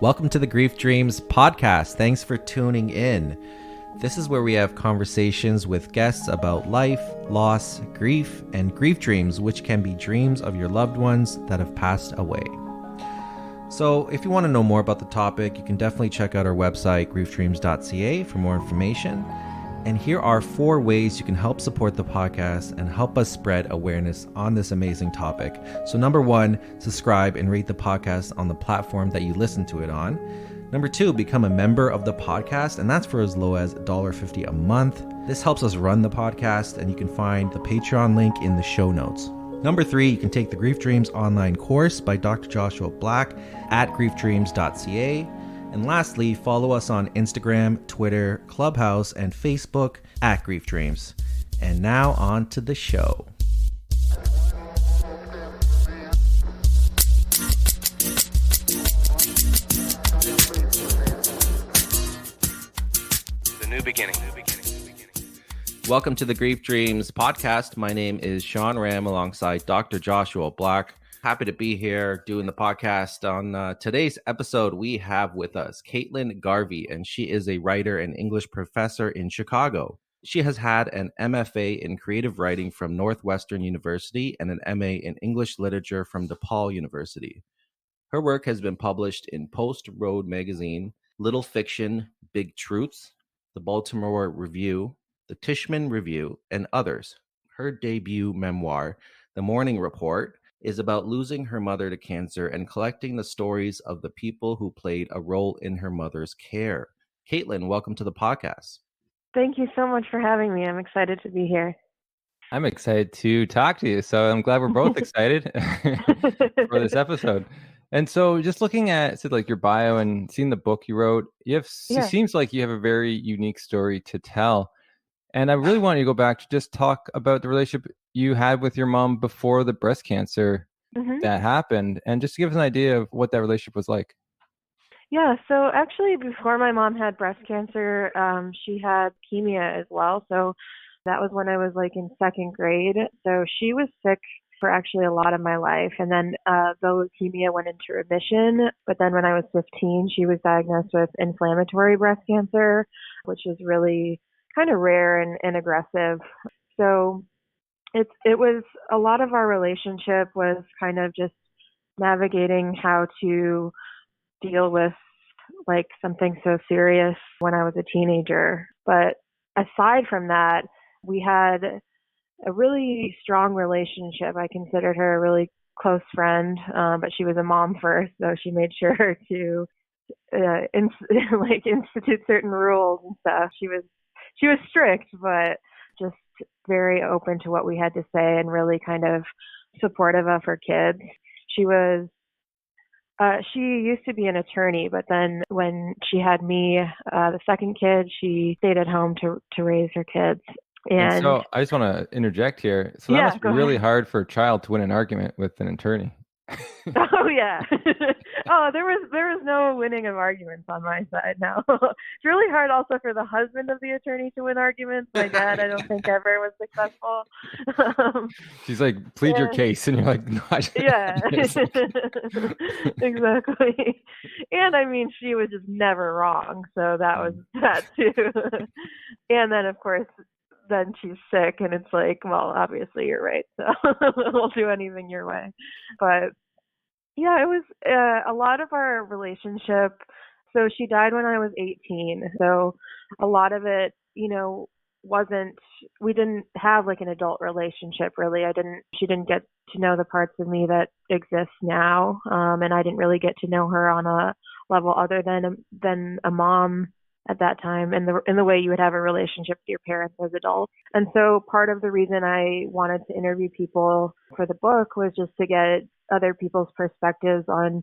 Welcome to the Grief Dreams podcast. Thanks for tuning in. This is where we have conversations with guests about life, loss, grief, and grief dreams, which can be dreams of your loved ones that have passed away. So if you want to know more about the topic, you can definitely check out our website, griefdreams.ca, for more information. And here are 4 ways you can help support the podcast and help us spread awareness on this amazing topic. So number 1, subscribe and rate the podcast on the platform that you listen to it on. Number 2, become a member of the podcast, and that's for as low as $1.50 a month. This helps us run the podcast, and you can find the Patreon link in the show notes. Number 3, you can take the Grief Dreams online course by Dr. Joshua Black at griefdreams.ca. And lastly, follow us on Instagram, Twitter, Clubhouse, and Facebook at Grief Dreams. And now on to the show. The new beginning. Welcome to the Grief Dreams podcast. My name is Sean Ram alongside Dr. Joshua Black. Happy to be here doing the podcast. On today's episode, we have with us Caitlin Garvey, and she is a writer and English professor in Chicago. She has had an MFA in creative writing from Northwestern University and an MA in English literature from DePaul University. Her work has been published in Post Road Magazine, Little Fiction, Big Truths, the Baltimore Review, the Tishman Review, and others. Her debut memoir, The Mourning Report, is about losing her mother to cancer and collecting the stories of the people who played a role in her mother's care. Caitlin, welcome to the podcast. Thank you so much for having me. I'm excited to be here. I'm excited to talk to you. So I'm glad we're both excited for this episode. And so just looking at your bio and seeing the book you wrote, it seems like you have a very unique story to tell. And I really want you to go back to just talk about the relationship you had with your mom before the breast cancer that happened, and just to give us an idea of what that relationship was like. Yeah, so actually before my mom had breast cancer, she had leukemia as well. So that was when I was in 2nd grade. So she was sick for actually a lot of my life. And then the leukemia went into remission. But then when I was 15, she was diagnosed with inflammatory breast cancer, which is really kind of rare and aggressive. So it was a lot of our relationship was kind of just navigating how to deal with something so serious when I was a teenager. But aside from that, we had a really strong relationship. I considered her a really close friend, but she was a mom first, so she made sure to institute certain rules and stuff. She was strict, but just very open to what we had to say and really kind of supportive of her kids. She used to be an attorney, but then when she had me, the 2nd kid, she stayed at home to raise her kids. And so I just want to interject here. So that must be really hard for a child to win an argument with an attorney. Oh yeah. There was no winning of arguments on my side now. It's really hard also for the husband of the attorney to win arguments. My dad, I don't think ever was successful. She's like, plead your case, and you're like, no, yeah. Exactly. And I mean, she was just never wrong, so that was that too. And then of course then she's sick, and it's well, obviously you're right, so we'll do anything your way. But yeah, it was a lot of our relationship. So she died when I was 18, so a lot of it, we didn't have an adult relationship really. She didn't get to know the parts of me that exist now, and I didn't really get to know her on a level other than a mom at that time, in the way you would have a relationship with your parents as adults. And so part of the reason I wanted to interview people for the book was just to get other people's perspectives on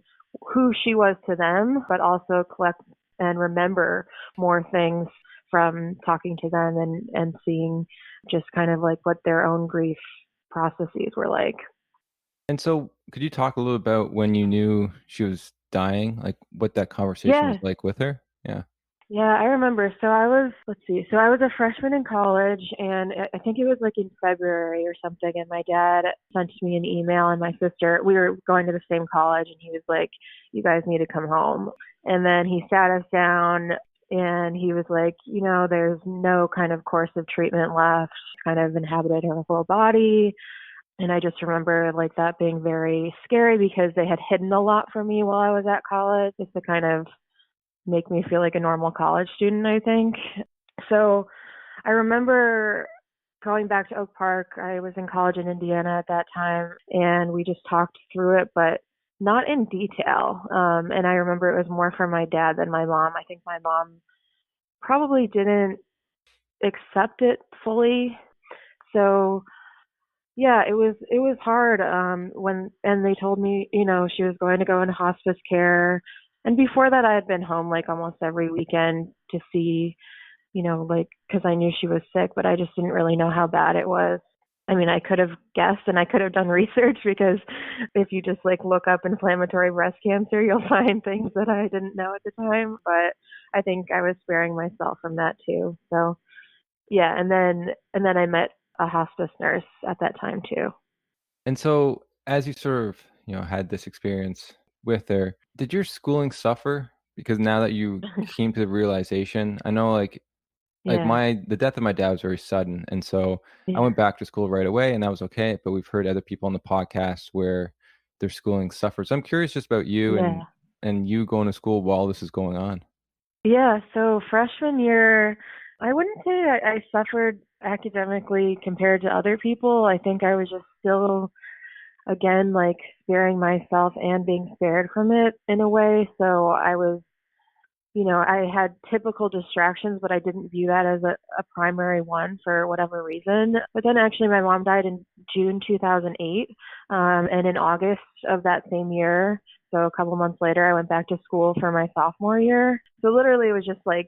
who she was to them, but also collect and remember more things from talking to them and seeing just kind of what their own grief processes were like. And so could you talk a little about when you knew she was dying, what that conversation was like with her? Yeah. Yeah, I remember. So I was, let's see, so I was a freshman in college, and I think it was like in February or something, and my dad sent me an email, and my sister, we were going to the same college, and he was like, you guys need to come home. And then he sat us down, and he was like, there's no kind of course of treatment left, kind of inhabited her whole body. And I just remember like that being very scary because they had hidden a lot from me while I was at college, just to kind of make me feel like a normal college student, I think. So I remember going back to Oak Park. I was in college in Indiana at that time, and we just talked through it, but not in detail. And I remember it was more for my dad than my mom. I think my mom probably didn't accept it fully. So yeah, it was hard and they told me, she was going to go into hospice care. And before that I had been home like almost every weekend to see, like cuz I knew she was sick, but I just didn't really know how bad it was. I mean, I could have guessed and I could have done research because if you just like look up inflammatory breast cancer, you'll find things that I didn't know at the time, but I think I was sparing myself from that too. So, yeah, and then I met a hospice nurse at that time too. And so, as you sort of, had this experience with her, did your schooling suffer? Because now that you came to the realization, I know, like Yeah. the death of my dad was very sudden, and so I Yeah. went back to school right away, and that was okay. But we've heard other people on the podcast where their schooling suffered. So I'm curious just about you Yeah. and you going to school while this is going on. Yeah. So freshman year, I wouldn't say I suffered academically compared to other people. I think I was just still, again, like sparing myself and being spared from it in a way. So I was, I had typical distractions, but I didn't view that as a primary one for whatever reason. But then actually, my mom died in June 2008. And in August of that same year, so a couple months later, I went back to school for my sophomore year. So literally, it was just like,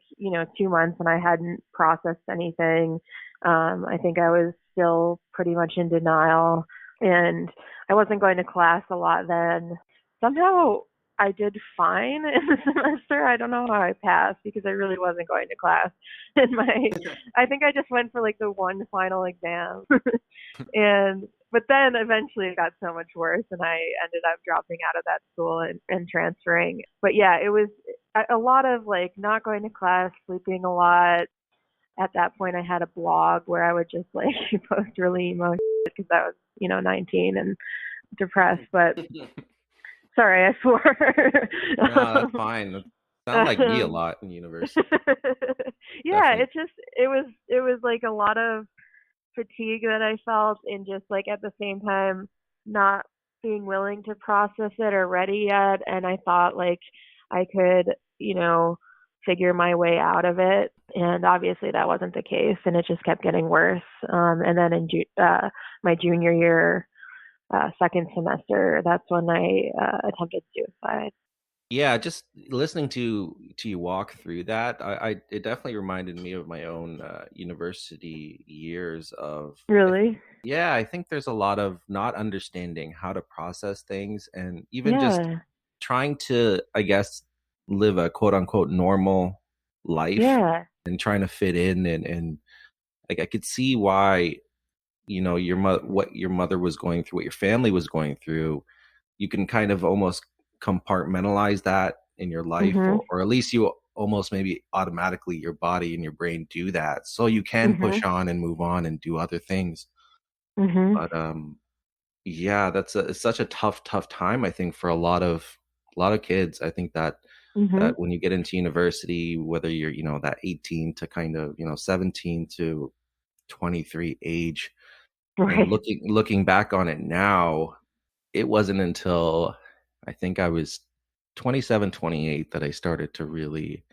2 months, and I hadn't processed anything. I think I was still pretty much in denial, and I wasn't going to class a lot then. Somehow, I did fine in the semester. I don't know how I passed because I really wasn't going to class. And I think I just went for like the one final exam. But then eventually it got so much worse and I ended up dropping out of that school and transferring. But yeah, it was a lot of like not going to class, sleeping a lot. At that point, I had a blog where I would just like post really emo because I was, 19 and depressed. But sorry, I swore. No, that's fine. That sound like me a lot in university. Yeah, Definitely. it was like a lot of fatigue that I felt, and just like at the same time not being willing to process it or ready yet. And I thought like I could, figure my way out of it. And obviously that wasn't the case, and it just kept getting worse. And then in my junior year, second semester, that's when I attempted suicide. Yeah, just listening to you walk through that, it definitely reminded me of my own university years of Really? yeah, I think there's a lot of not understanding how to process things and even just Yeah. trying to, I guess, live a quote unquote normal life Yeah. and trying to fit in and like I could see why, your mother what your mother was going through, what your family was going through. You can kind of almost compartmentalize that in your life, Mhm. or at least you almost maybe automatically your body and your brain do that so you can push Mhm. on and move on and do other things. Mhm. But yeah, it's such a tough time I think for a lot of kids. I think that Mhm. when you get into university, whether you're, that 18 to kind of, 17 to 23 age, and Right. looking back on it now, it wasn't until I think I was 27, 28 that I started to really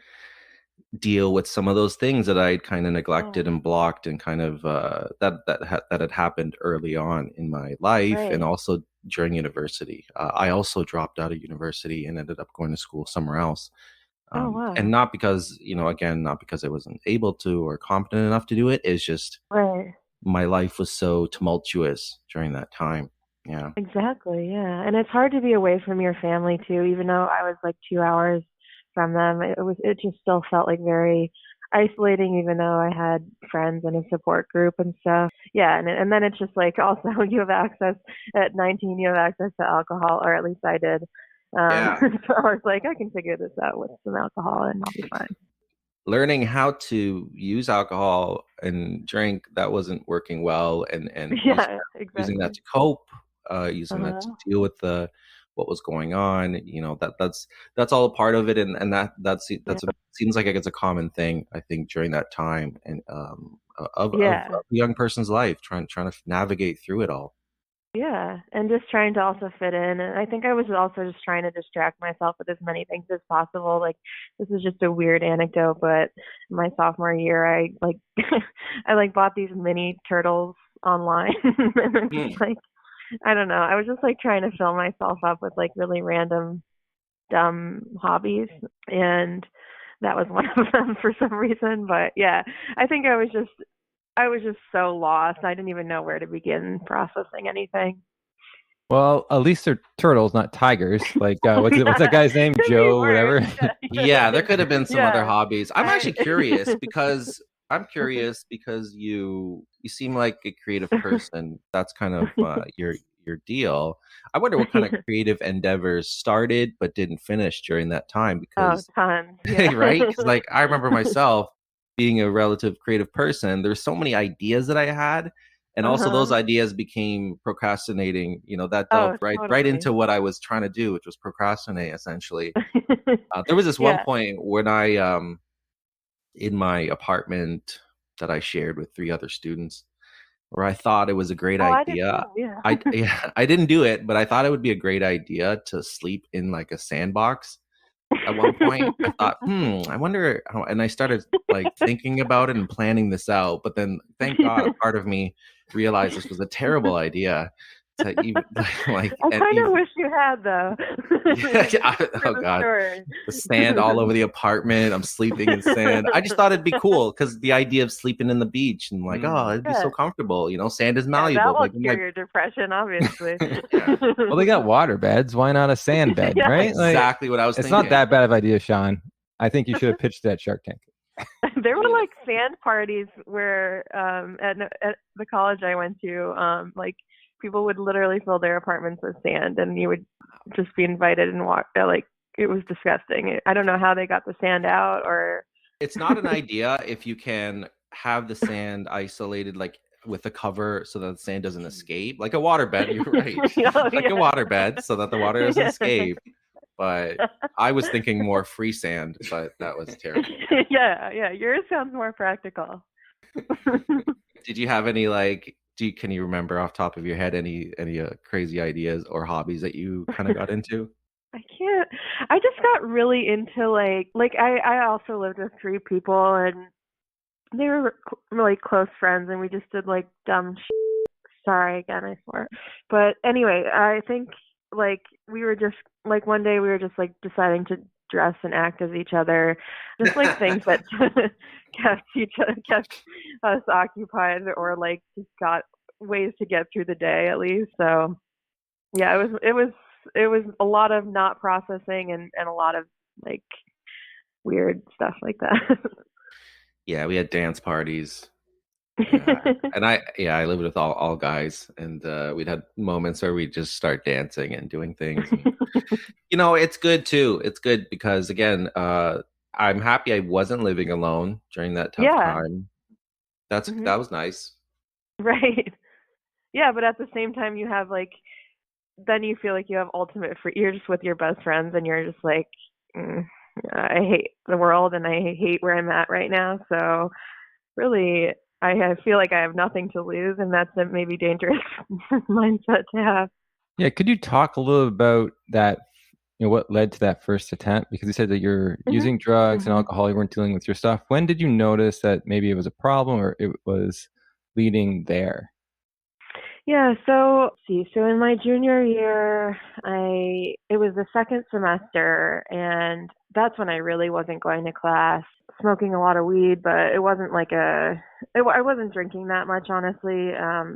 deal with some of those things that I'd kind of neglected Oh, and blocked and kind of that had happened early on in my life and right. also during university. I also dropped out of university and ended up going to school somewhere else. Oh, And wow. not because, again, not because I wasn't able to or competent enough to do it. It's just Right. my life was so tumultuous during that time. Yeah. Exactly. Yeah. And it's hard to be away from your family too, even though I was like 2 hours from them. It just still felt like very isolating, even though I had friends and a support group and stuff. Yeah, and then it's just like also you have access at 19, you have access to alcohol, or at least I did. Yeah. So I was like, I can figure this out with some alcohol and I'll be fine. Learning how to use alcohol and drink that wasn't working well, and Yeah, using that exactly. to cope, using that to Uh-huh. deal with the what was going on. That's all a part of it, and Yeah. seems like it's a common thing, I think, during that time, and of Yeah. a young person's life, trying to navigate through it all. Yeah, and just trying to also fit in. And I think I was also just trying to distract myself with as many things as possible. Like, this is just a weird anecdote, but my sophomore year, I like I like bought these mini turtles online, and I'm just Mm. like, I don't know. I was just like trying to fill myself up with like really random dumb hobbies, and that was one of them for some reason. But yeah, I think I was just so lost. I didn't even know where to begin processing anything. Well, at least they're turtles, not tigers. Like, what's that Yeah, guy's name? could be Joe, worse. whatever. Yeah, there could have been some other Yeah. hobbies. I I'm curious because you seem like a creative person. That's kind of your deal. I wonder what kind of creative endeavors started but didn't finish during that time, Oh, because tons. Yeah. right? Because like I remember myself being a relative creative person. There's so many ideas that I had, and also those Uh-huh. ideas became procrastinating. That Oh, delved right totally. into what I was trying to do, which was procrastinate essentially. There was this one Yeah. point when I in my apartment that I shared with three other students, where I thought it was a great Oh, I did idea. too. Yeah. Yeah, I didn't do it, but I thought it would be a great idea to sleep in like a sandbox. At one point, I thought, I wonder how, and I started like thinking about it and planning this out. But then, thank God, a part of me realized this was a terrible idea to even like, I and kind of even wish you had though. yeah, For oh the God, story. the sand all over the apartment. I'm sleeping in sand. I just thought it'd be cool because the idea of sleeping in the beach and like, oh, it'd be so Yeah. comfortable. Sand is Yeah, that malleable. will Like, cure your depression, obviously. yeah, Well, they got water beds. Why not a sand bed, Yeah. right? Like, exactly what I was it's not thinking. that bad of an idea, Sean. I think you should have pitched that Shark Tank. There I were mean, like sand parties where at the college I went to, like people would literally fill their apartments with sand, and you would just be invited and walk. Like it was disgusting. I don't know how they got the sand out, or it's not an idea if you can have the sand isolated, like with a cover, so that the sand doesn't escape, like a waterbed. You're right, oh like a yeah, waterbed, so that the water doesn't yeah, escape. But I was thinking more free sand, but that was terrible. yeah, yeah. Yours sounds more practical. Did you have any like? Can you remember off top of your head any crazy ideas or hobbies that you kind of got into? I can't. I just got really into like I also lived with three people, and they were really close friends, and we just did like dumb. Sorry again, I swore. But anyway, I think like we were just like one day we were just like deciding to dress and act as each other, just like things that kept us occupied, or like just got ways to get through the day at least. So yeah, it was a lot of not processing, and a lot of like weird stuff like that. Yeah, we had dance parties. Yeah, and I lived with all guys, and we'd had moments where we'd just start dancing and doing things, and it's good too. It's good because again, I'm happy I wasn't living alone during that tough Yeah. time. Hmm. That was nice. Right. Yeah, but at the same time, you have like then you feel like you have ultimate free. You're just with your best friends, and you're just like, mm, I hate the world, and I hate where I'm at right now. So really, I feel like I have nothing to lose, and that's a maybe dangerous mindset to have. Yeah, could you talk a little about that? What led to that first attempt? Because you said that you're Hmm. using drugs and Hmm. alcohol, you weren't dealing with your stuff. When did you notice that maybe it was a problem or it was leading there? Yeah, so see, so in my junior year, it was the second semester, and that's when I really wasn't going to class, smoking a lot of weed, but it wasn't like I wasn't drinking that much, honestly.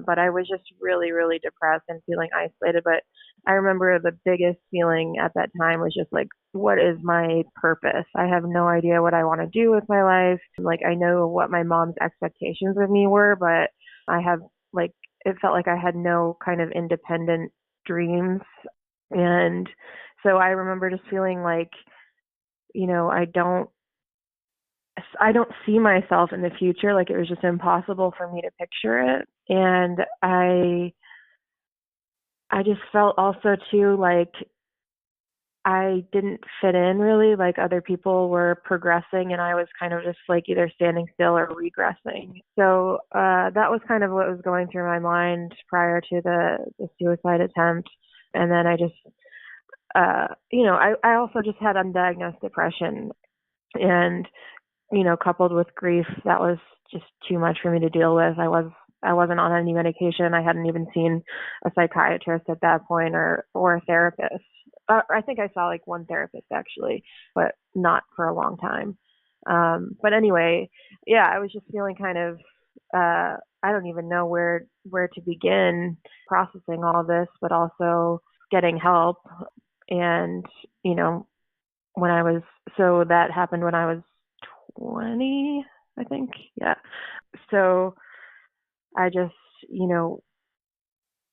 But I was just really, really depressed and feeling isolated. But I remember the biggest feeling at that time was just like, what is my purpose? I have no idea what I want to do with my life. Like, I know what my mom's expectations of me were, but I have like it felt like I had no kind of independent dreams. And so I remember just feeling like, I don't see myself in the future. Like it was just impossible for me to picture it. And I just felt also too like I didn't fit in really, like other people were progressing and I was kind of just like either standing still or regressing. So that was kind of what was going through my mind prior to the suicide attempt. And then I just, I also just had undiagnosed depression and, coupled with grief, that was just too much for me to deal with. I wasn't on any medication. I hadn't even seen a psychiatrist at that point or a therapist. I think I saw like one therapist actually, but not for a long time. But anyway, yeah, I was just feeling kind of I don't even know where to begin processing all this, but also getting help. And you know, when I was so that happened when I was 20, I think. Yeah. So I just, you know,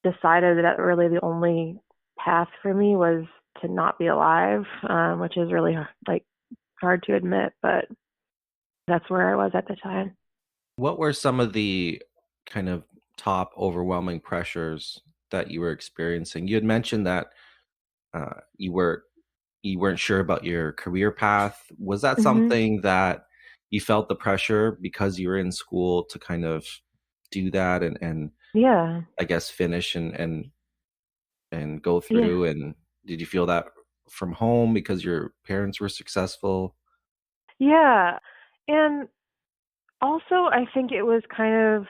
decided that really the only path for me was to not be alive, which is really like hard to admit, but that's where I was at the time. What were some of the kind of top overwhelming pressures that you were experiencing? You had mentioned that you weren't sure about your career path. Was that Mhm. something that you felt the pressure because you were in school to kind of do that and Yeah. I guess finish and go Yeah. through? And did you feel that from home because your parents were successful? Yeah. And also I think it was kind of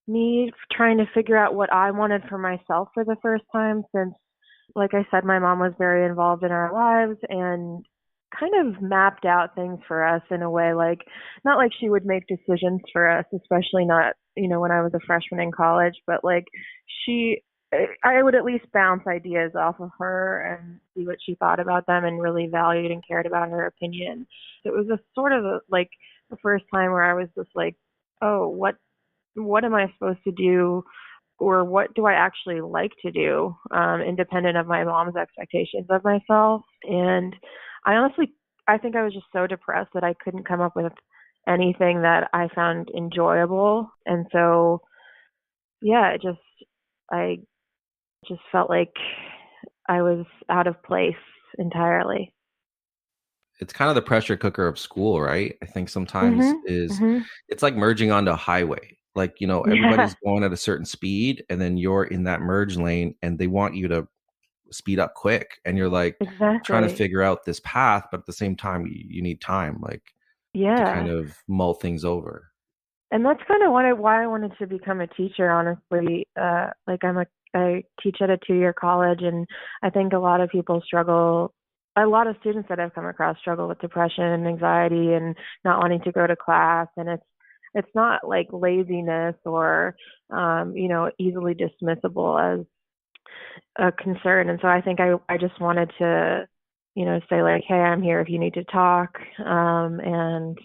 me trying to figure out what I wanted for myself for the first time since like I said, my mom was very involved in our lives and kind of mapped out things for us in a way like not like she would make decisions for us, especially not, when I was a freshman in college, but like she I would at least bounce ideas off of her and see what she thought about them and really valued and cared about her opinion. It was a sort of like the first time where I was just like, oh, what am I supposed to do or what do I actually like to do, independent of my mom's expectations of myself. And I honestly, I think I was just so depressed that I couldn't come up with anything that I found enjoyable. And so, yeah, I just felt like I was out of place entirely. It's kind of the pressure cooker of school, right? I think sometimes Mhm. is Mhm. it's like merging onto a highway. Like, Yeah. everybody's going at a certain speed and then you're in that merge lane and they want you to speed up quick and you're like trying to Exactly. figure out this path, but at the same time you need time like to kind Yeah. of mull things over. And that's kind of why I wanted to become a teacher, honestly. Like I teach at a 2-year college, and I think a lot of people struggle. A lot of students that I've come across struggle with depression and anxiety and not wanting to go to class. And it's not like laziness or easily dismissible as a concern. And so I think I just wanted to say like, hey, I'm here if you need to talk, and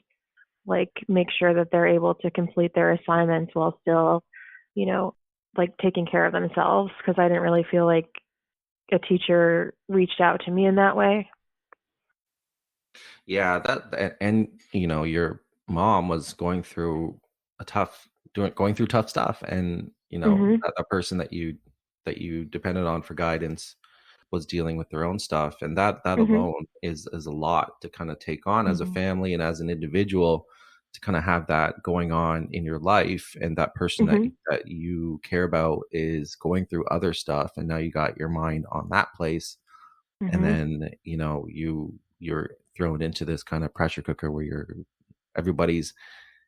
like make sure that they're able to complete their assignments while still, you know, like taking care of themselves because I didn't really feel like a teacher reached out to me in that way. Yeah, and your mom was going through tough stuff and Mhm. a person that you depended on for guidance was dealing with their own stuff, and that Mhm. alone is a lot to kind of take on as a Mhm. family and as an individual, to kind of have that going on in your life, and that person Mhm. that you care about is going through other stuff, and now you got your mind on that place, and Mhm. then you're thrown into this kind of pressure cooker where everybody's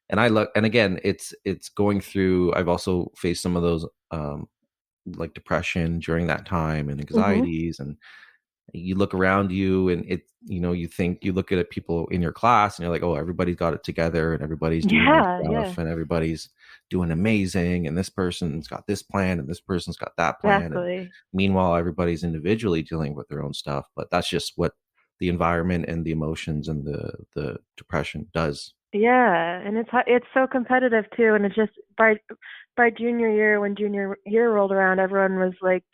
and I look and again it's going through. I've also faced some of those like depression during that time and Mhm. anxieties, and you look around you and you think, you look at people in your class and you're like, oh, everybody's got it together and everybody's doing their Yeah, yeah. stuff and everybody's doing amazing, and this person's got this plan and this person's got that plan, and Exactly. meanwhile everybody's individually dealing with their own stuff. But that's just what the environment and the emotions and the depression does. Yeah, and it's so competitive too, and it's just by junior year, when junior year rolled around, everyone was like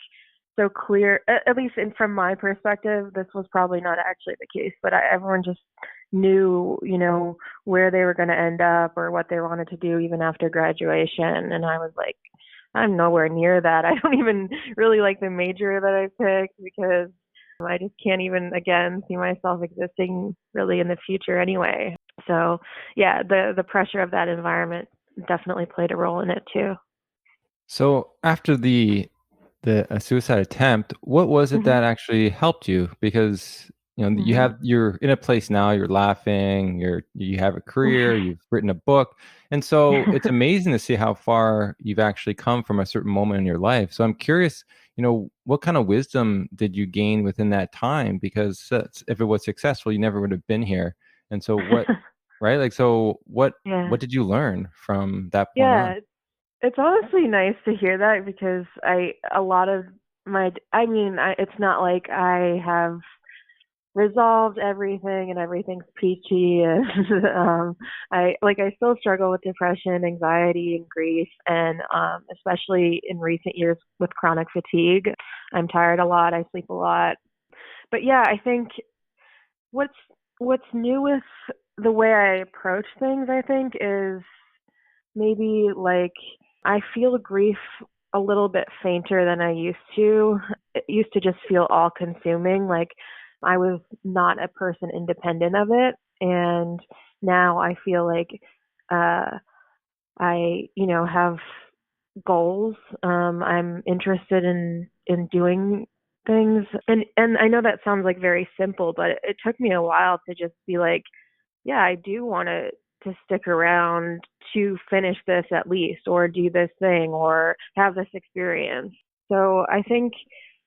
so clear. At least from my perspective, this was probably not actually the case, but everyone just knew, where they were going to end up or what they wanted to do even after graduation. And I was like, I'm nowhere near that. I don't even really like the major that I picked because I just can't even, again, see myself existing really in the future anyway. So, yeah, the pressure of that environment definitely played a role in it too. So after the suicide attempt, what was it Mhm. that actually helped you? Because Mhm. you're in a place now, you're laughing, you have a career, you've written a book, and so it's amazing to see how far you've actually come from a certain moment in your life. So I'm curious, what kind of wisdom did you gain within that time? Because if it was successful, you never would have been here. And so what, right? Like, so Yeah. what did you learn from that point on? Yeah, it's honestly nice to hear that because a lot of I mean, it's not like I have resolved everything and everything's peachy and I still struggle with depression, anxiety and grief, and especially in recent years with chronic fatigue. I'm tired a lot, I sleep a lot. But yeah, I think what's what's new with the way I approach things, I think, is maybe like I feel grief a little bit fainter than I used to. It used to just feel all consuming, like I was not a person independent of it. And now I feel like uh I have goals. I'm interested in doing things. And I know that sounds like very simple, but it took me a while to just be like, yeah, I do want to stick around to finish this at least, or do this thing, or have this experience. So I think,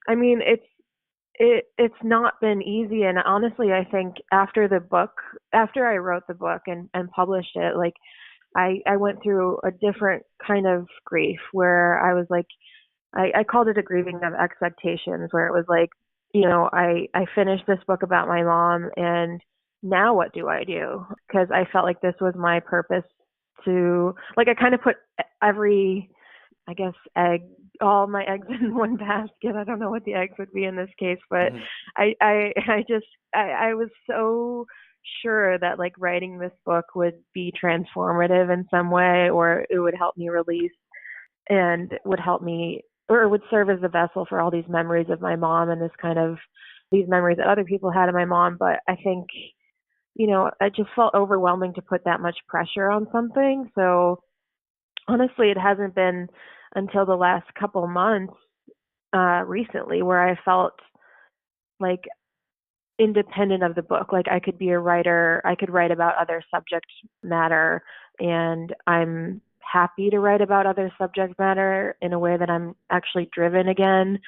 I mean, it's not been easy, and honestly, I think after I wrote the book and published it, like I went through a different kind of grief where I was like, I called it a grieving of expectations, where it was like, I finished this book about my mom, and now what do I do? Because I felt like this was my purpose to, like, I kind of put every, I guess, all my eggs in one basket. I don't know what the eggs would be in this case, but Mhm. I was so sure that like writing this book would be transformative in some way, or it would help me release and would help me or would serve as a vessel for all these memories of my mom and this kind of these memories that other people had of my mom. But I think, it just felt overwhelming to put that much pressure on something. So honestly, it hasn't been until the last couple months recently where I felt like independent of the book. Like I could be a writer, I could write about other subject matter, and I'm happy to write about other subject matter in a way that I'm actually driven again.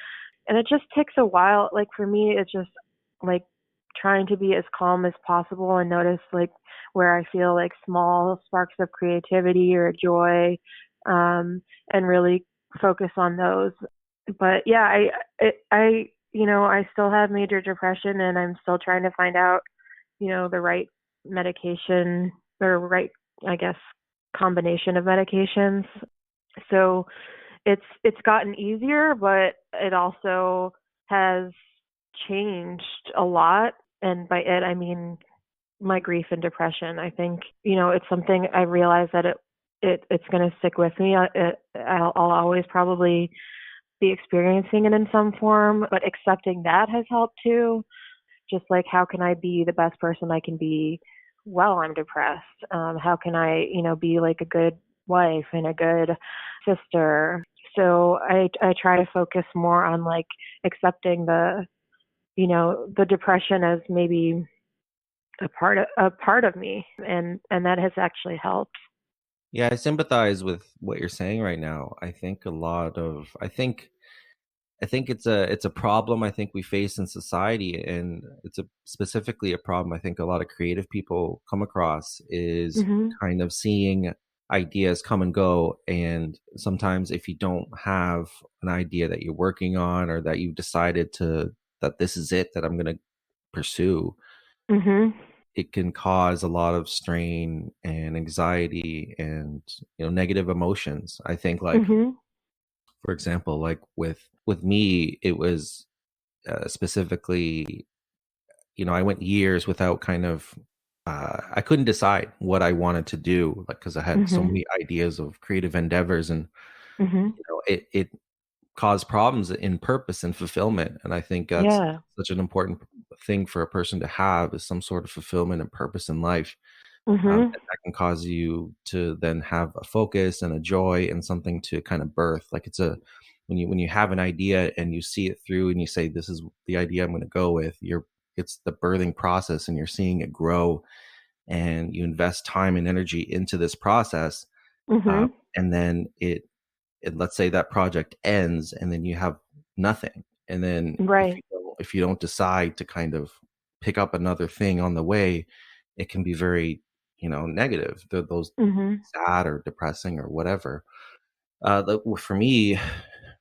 And it just takes a while. Like for me, it's just like trying to be as calm as possible and notice like where I feel like small sparks of creativity or joy, and really focus on those. But yeah, I still have major depression, and I'm still trying to find out, the right medication or right, I guess, combination of medications. So it's gotten easier, but it also has changed a lot. And by it, I mean my grief and depression. I think, it's something I realize that it's going to stick with me. I'll always probably be experiencing it in some form, but accepting that has helped too. Just like, how can I be the best person I can be while I'm depressed? How can I, be like a good wife and a good sister? So I try to focus more on like accepting the depression as maybe a part of me, and that has actually helped. Yeah, I sympathize with what you're saying right now. I think I think it's a problem I think we face in society, and it's specifically a problem I think a lot of creative people come across is Mhm. kind of seeing ideas come and go. And sometimes if you don't have an idea that you're working on, or that you've decided to that this is it that I'm going to pursue, Mhm. it can cause a lot of strain and anxiety and negative emotions. I think, like, Mhm. for example, like with me, it was specifically, I went years without kind of, I couldn't decide what I wanted to do, like, because I had so Mhm. many ideas of creative endeavors, and Mhm. it caused problems in purpose and fulfillment. And I think that's Yeah. such an important thing for a person to have, is some sort of fulfillment and purpose in life. Mhm. And that can cause you to then have a focus and a joy and something to kind of birth. Like, it's a when you have an idea and you see it through and you say, "This is the idea I'm going to go with." It's the birthing process, and you're seeing it grow, and you invest time and energy into this process. Uh, Mhm. and then let's say that project ends, and then you have nothing. And then Right. if you don't decide to kind of pick up another thing on the way, it can be very, negative. Those Mhm. sad or depressing or whatever. For me,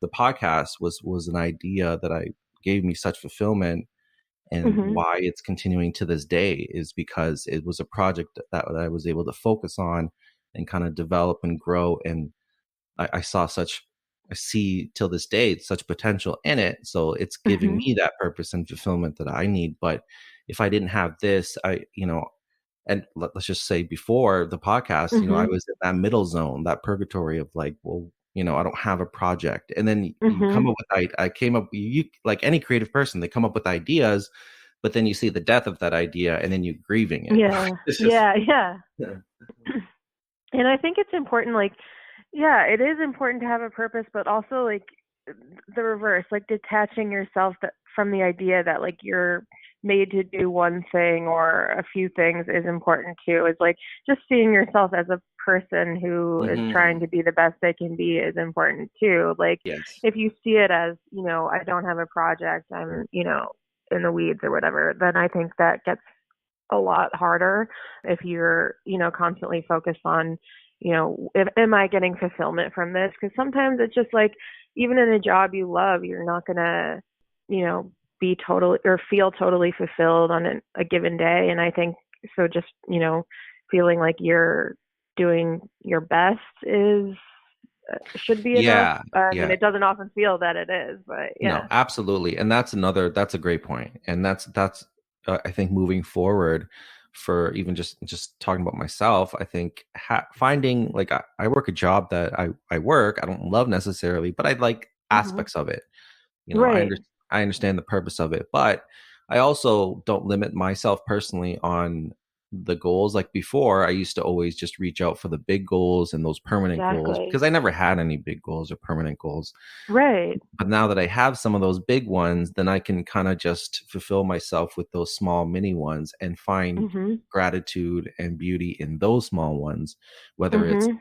the podcast was an idea that I gave me such fulfillment, and Mhm. why it's continuing to this day is because it was a project that I was able to focus on and kind of develop and grow. And I saw I see till this day such potential in it. So it's giving Mhm. me that purpose and fulfillment that I need. But if I didn't have this, and let's just say before the podcast, I Mhm. was in that middle zone, that purgatory of like, well, I don't have a project. And then you come Mhm. up with, I came up, like any creative person, they come up with ideas, but then you see the death of that idea, and then you're grieving it. Yeah. It's just, Yeah. Yeah. yeah. And I think it's important, like, yeah, it is important to have a purpose, but also like the reverse, like detaching yourself from the idea that like you're made to do one thing or a few things is important too. Is like just seeing yourself as a person who is trying Mhm. to be the best they can be is important too. Like Yes. if you see it as, I don't have a project, I'm, in the weeds or whatever, then I think that gets a lot harder if you're, constantly focused on, am I getting fulfillment from this? Because sometimes it's just like, even in a job you love, you're not going to, be totally or feel totally fulfilled on a given day. And I think so, just, feeling like you're doing your best is, should be enough. Yeah. I mean, Yeah. it doesn't often feel that it is, but No, yeah. absolutely. And that's a great point. And that's I think moving forward, for even just talking about myself, I think finding, like, I work a job that I work, I don't love necessarily, but I like Hmm. aspects of it. Right. I understand the purpose of it, but I also don't limit myself personally on the goals. Like before, I used to always just reach out for the big goals and those permanent goals, Exactly. because I never had any big goals or permanent goals. Right. But now that I have some of those big ones, then I can kind of just fulfill myself with those small mini ones and find Mhm. gratitude and beauty in those small ones, whether it's, Mhm.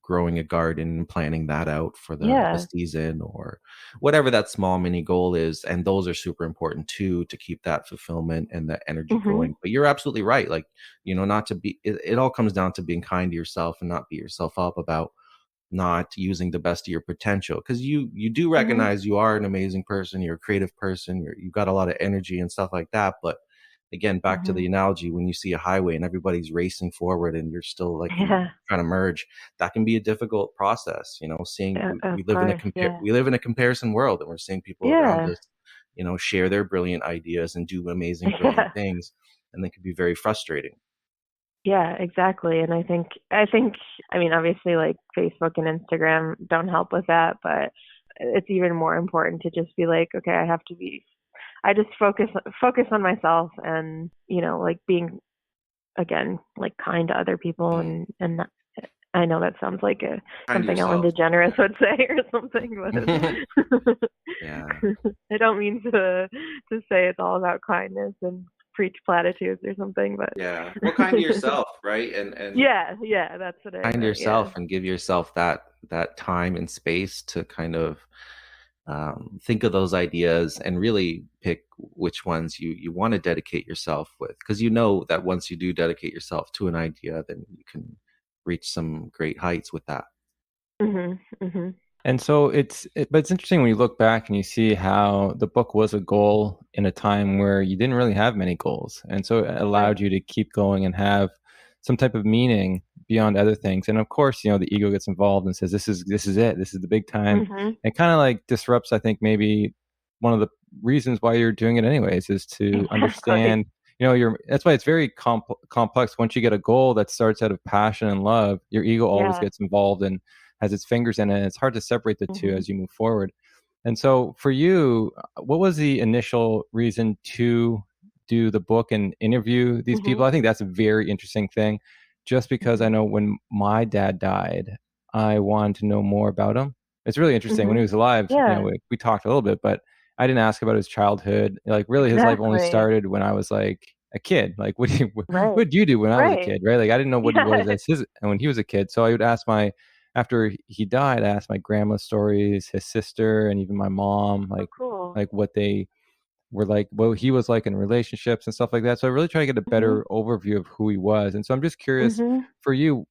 growing a garden and planning that out for the Yeah. season, or whatever that small mini goal is. And those are super important too, to keep that fulfillment and that energy Mhm. going. But you're absolutely right. Like, not to be, it all comes down to being kind to yourself and not beat yourself up about not using the best of your potential, because you do Mhm. recognize you are an amazing person, you're a creative person, you've got a lot of energy and stuff like that. But again, back to the Mhm. analogy, when you see a highway and everybody's racing forward and you're still like Yeah. trying to merge, that can be a difficult process. Seeing, Yeah, of a course. Yeah. we live in a comparison world, and we're seeing people around Yeah. us, share their brilliant ideas and do amazing, brilliant Yeah. things, and they can be very frustrating. Yeah, exactly. And I think I mean, obviously like Facebook and Instagram don't help with that, but it's even more important to just be like, okay, I just focus on myself and, like being again, like kind to other people Mhm. and not, I know that sounds like Kind of something Ellen yourself. DeGeneres would say or something, Yeah. but Yeah. I don't mean to say it's all about kindness and preach platitudes or something, but Yeah. Well, kind to yourself, right? And yeah, yeah, that's what I kind to meant. Yeah. yourself, and give yourself that time and space to kind of think of those ideas and really pick which ones you want to dedicate yourself with, because you know that once you do dedicate yourself to an idea, then you can reach some great heights with that. Mhm. Mhm. And so but it's interesting when you look back and you see how the book was a goal in a time where you didn't really have many goals. And so it allowed Right. you to keep going and have some type of meaning beyond other things. And of course, the ego gets involved and says, this is it. This is the big time. Mhm. It kind of like disrupts, I think, maybe one of the reasons why you're doing it anyways, is to Exactly. understand, that's why it's very complex. Once you get a goal that starts out of passion and love, your ego always Yeah. gets involved and has its fingers in it. And it's hard to separate the two Mhm. as you move forward. And so for you, what was the initial reason to do the book and interview these people? Mhm. I think that's a very interesting thing, just because I Mhm. know when my dad died, I wanted to know more about him. It's really interesting. When he Mhm. was alive, Yeah. we talked a little bit, but I didn't ask about his childhood. Like really his life only Exactly. started when I was like a kid. Like Right. what did you do when I was a Right. kid? Right. Like I didn't know what he was Yeah. as his and when he was a kid. So I would ask after he died, I asked my grandma stories, his sister, and even my mom, Oh, cool. like what they were like, what he was like in relationships and stuff like that. So I really try to get a Mhm. better overview of who he was. And so I'm just curious Mhm. for you,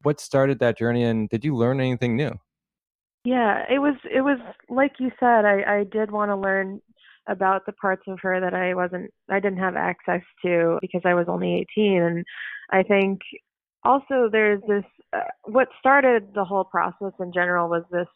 what started that journey, and did you learn anything new? Yeah, it was like you said, I did want to learn about the parts of her that I didn't have access to because I was only 18. And I think also there's this what started the whole process in general was this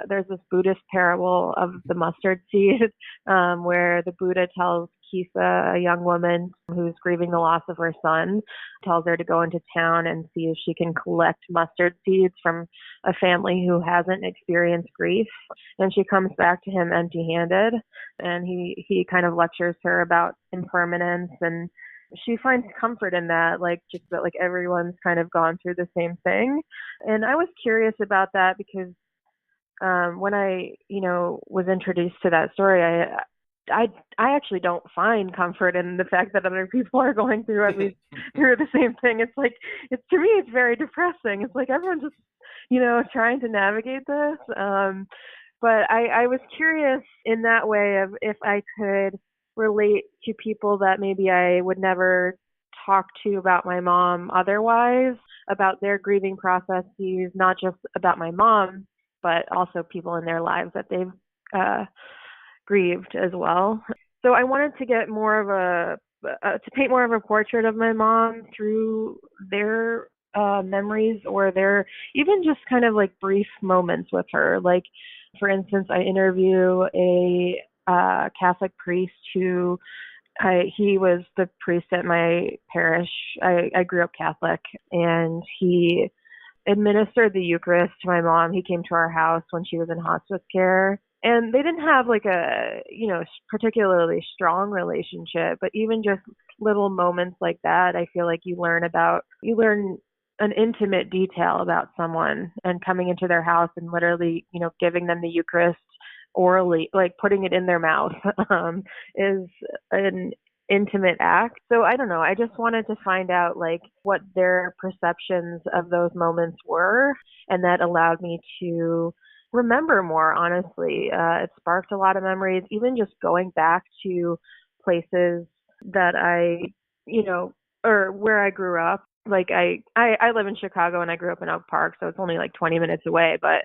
there's this Buddhist parable of the mustard seed where the Buddha tells Kisa, a young woman who's grieving the loss of her son, tells her to go into town and see if she can collect mustard seeds from a family who hasn't experienced grief. And she comes back to him empty handed, and he kind of lectures her about impermanence, and she finds comfort in that, like just that like everyone's kind of gone through the same thing. And I was curious about that because when I, was introduced to that story, I I actually don't find comfort in the fact that other people are going through at least through the same thing. It's like it's to me it's very depressing. It's like everyone's just trying to navigate this. But I was curious in that way of if I could relate to people that maybe I would never talk to about my mom otherwise, about their grieving processes, not just about my mom, but also people in their lives that they've uh, grieved as well. So I wanted to get more of to paint more of a portrait of my mom through their memories or their even just kind of like brief moments with her. Like, for instance, I interview a Catholic priest who he was the priest at my parish. I grew up Catholic, and he administered the Eucharist to my mom. He came to our house when she was in hospice care. And they didn't have like a, particularly strong relationship, but even just little moments like that, I feel like you learn an intimate detail about someone and coming into their house and literally, giving them the Eucharist orally, like putting it in their mouth, is an intimate act. So I don't know. I just wanted to find out like what their perceptions of those moments were, and that allowed me to remember more honestly. It sparked a lot of memories, even just going back to places that or where I grew up. Like I live in Chicago and I grew up in Oak Park, so it's only like 20 minutes away, but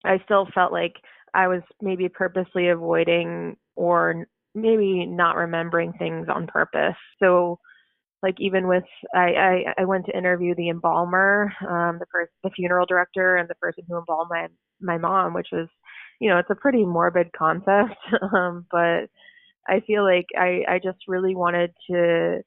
I still felt like I was maybe purposely avoiding or maybe not remembering things on purpose. So like even with I went to interview the embalmer, the funeral director and the person who embalmed my mom, which was, it's a pretty morbid concept. But I feel like I just really wanted to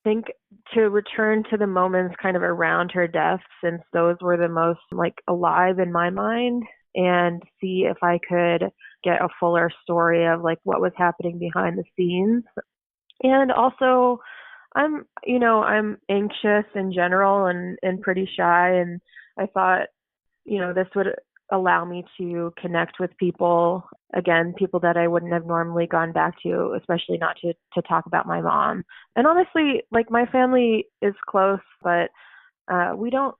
think to return to the moments kind of around her death, since those were the most like alive in my mind, and see if I could get a fuller story of like what was happening behind the scenes. And also I'm anxious in general and pretty shy, and I thought, this would allow me to connect with people, again, people that I wouldn't have normally gone back to, especially not to talk about my mom. And honestly, like my family is close, but we don't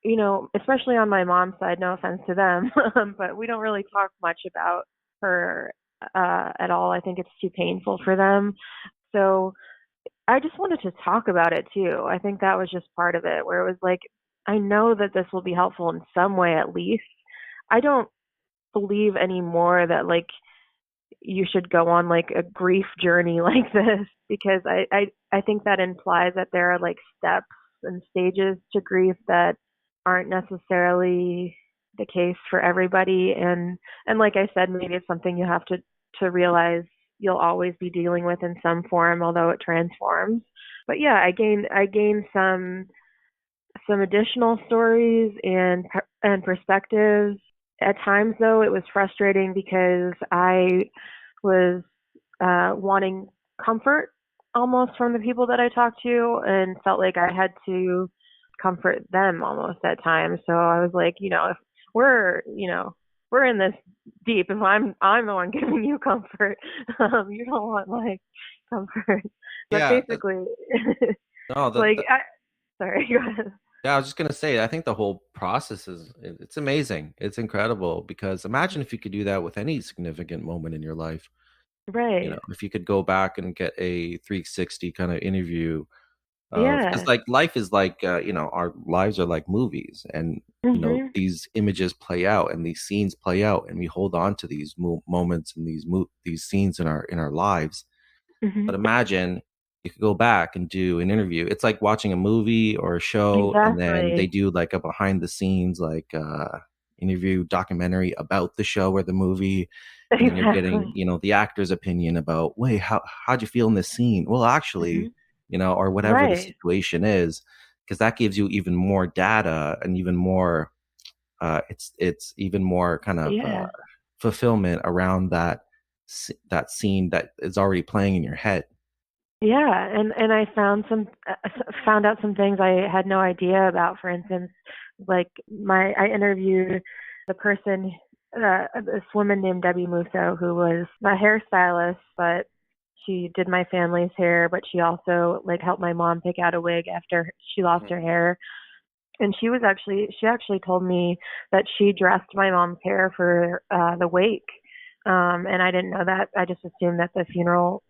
especially on my mom's side, no offense to them, but we don't really talk much about her at all. I think it's too painful for them. So I just wanted to talk about it too. I think that was just part of it, where it was like, I know that this will be helpful in some way at least. I don't believe anymore that like you should go on like a grief journey like this, because I think that implies that there are like steps and stages to grief that aren't necessarily the case for everybody. And like I said, maybe it's something you have to realize you'll always be dealing with in some form, although it transforms. But yeah, I gained some additional stories and perspectives. At times, though, it was frustrating because I was wanting comfort almost from the people that I talked to, and felt like I had to comfort them almost at times. So I was like, if we're in this deep, if I'm the one giving you comfort, you don't want my comfort. But Yeah. basically, No, like, sorry, go ahead. yeah, I was just gonna say, I think the whole process it's amazing. It's incredible because imagine if you could do that with any significant moment in your life. Right. If you could go back and get a 360 kind of interview of, because Yeah. like life is like, our lives are like movies, and Mhm. these images play out and these scenes play out, and we hold on to these moments and these scenes in our lives. But Mhm. imagine you could go back and do an interview. It's like watching a movie or a show, and then they Exactly. do like a behind the scenes, like interview documentary about the show or the movie. And then you're getting, Exactly. the actor's opinion about, wait, how'd you feel in this scene? Well, actually, Mhm. or whatever the Right. situation is, because that gives you even more data and even more, it's even more kind of Yeah. fulfillment around that scene that is already playing in your head. Yeah, and I found out some things I had no idea about. For instance, like I interviewed the person, this woman named Debbie Musso, who was a hairstylist, but she did my family's hair, but she also like helped my mom pick out a wig after she lost her hair. And she actually told me that she dressed my mom's hair for the wake. And I didn't know that. I just assumed that the funeral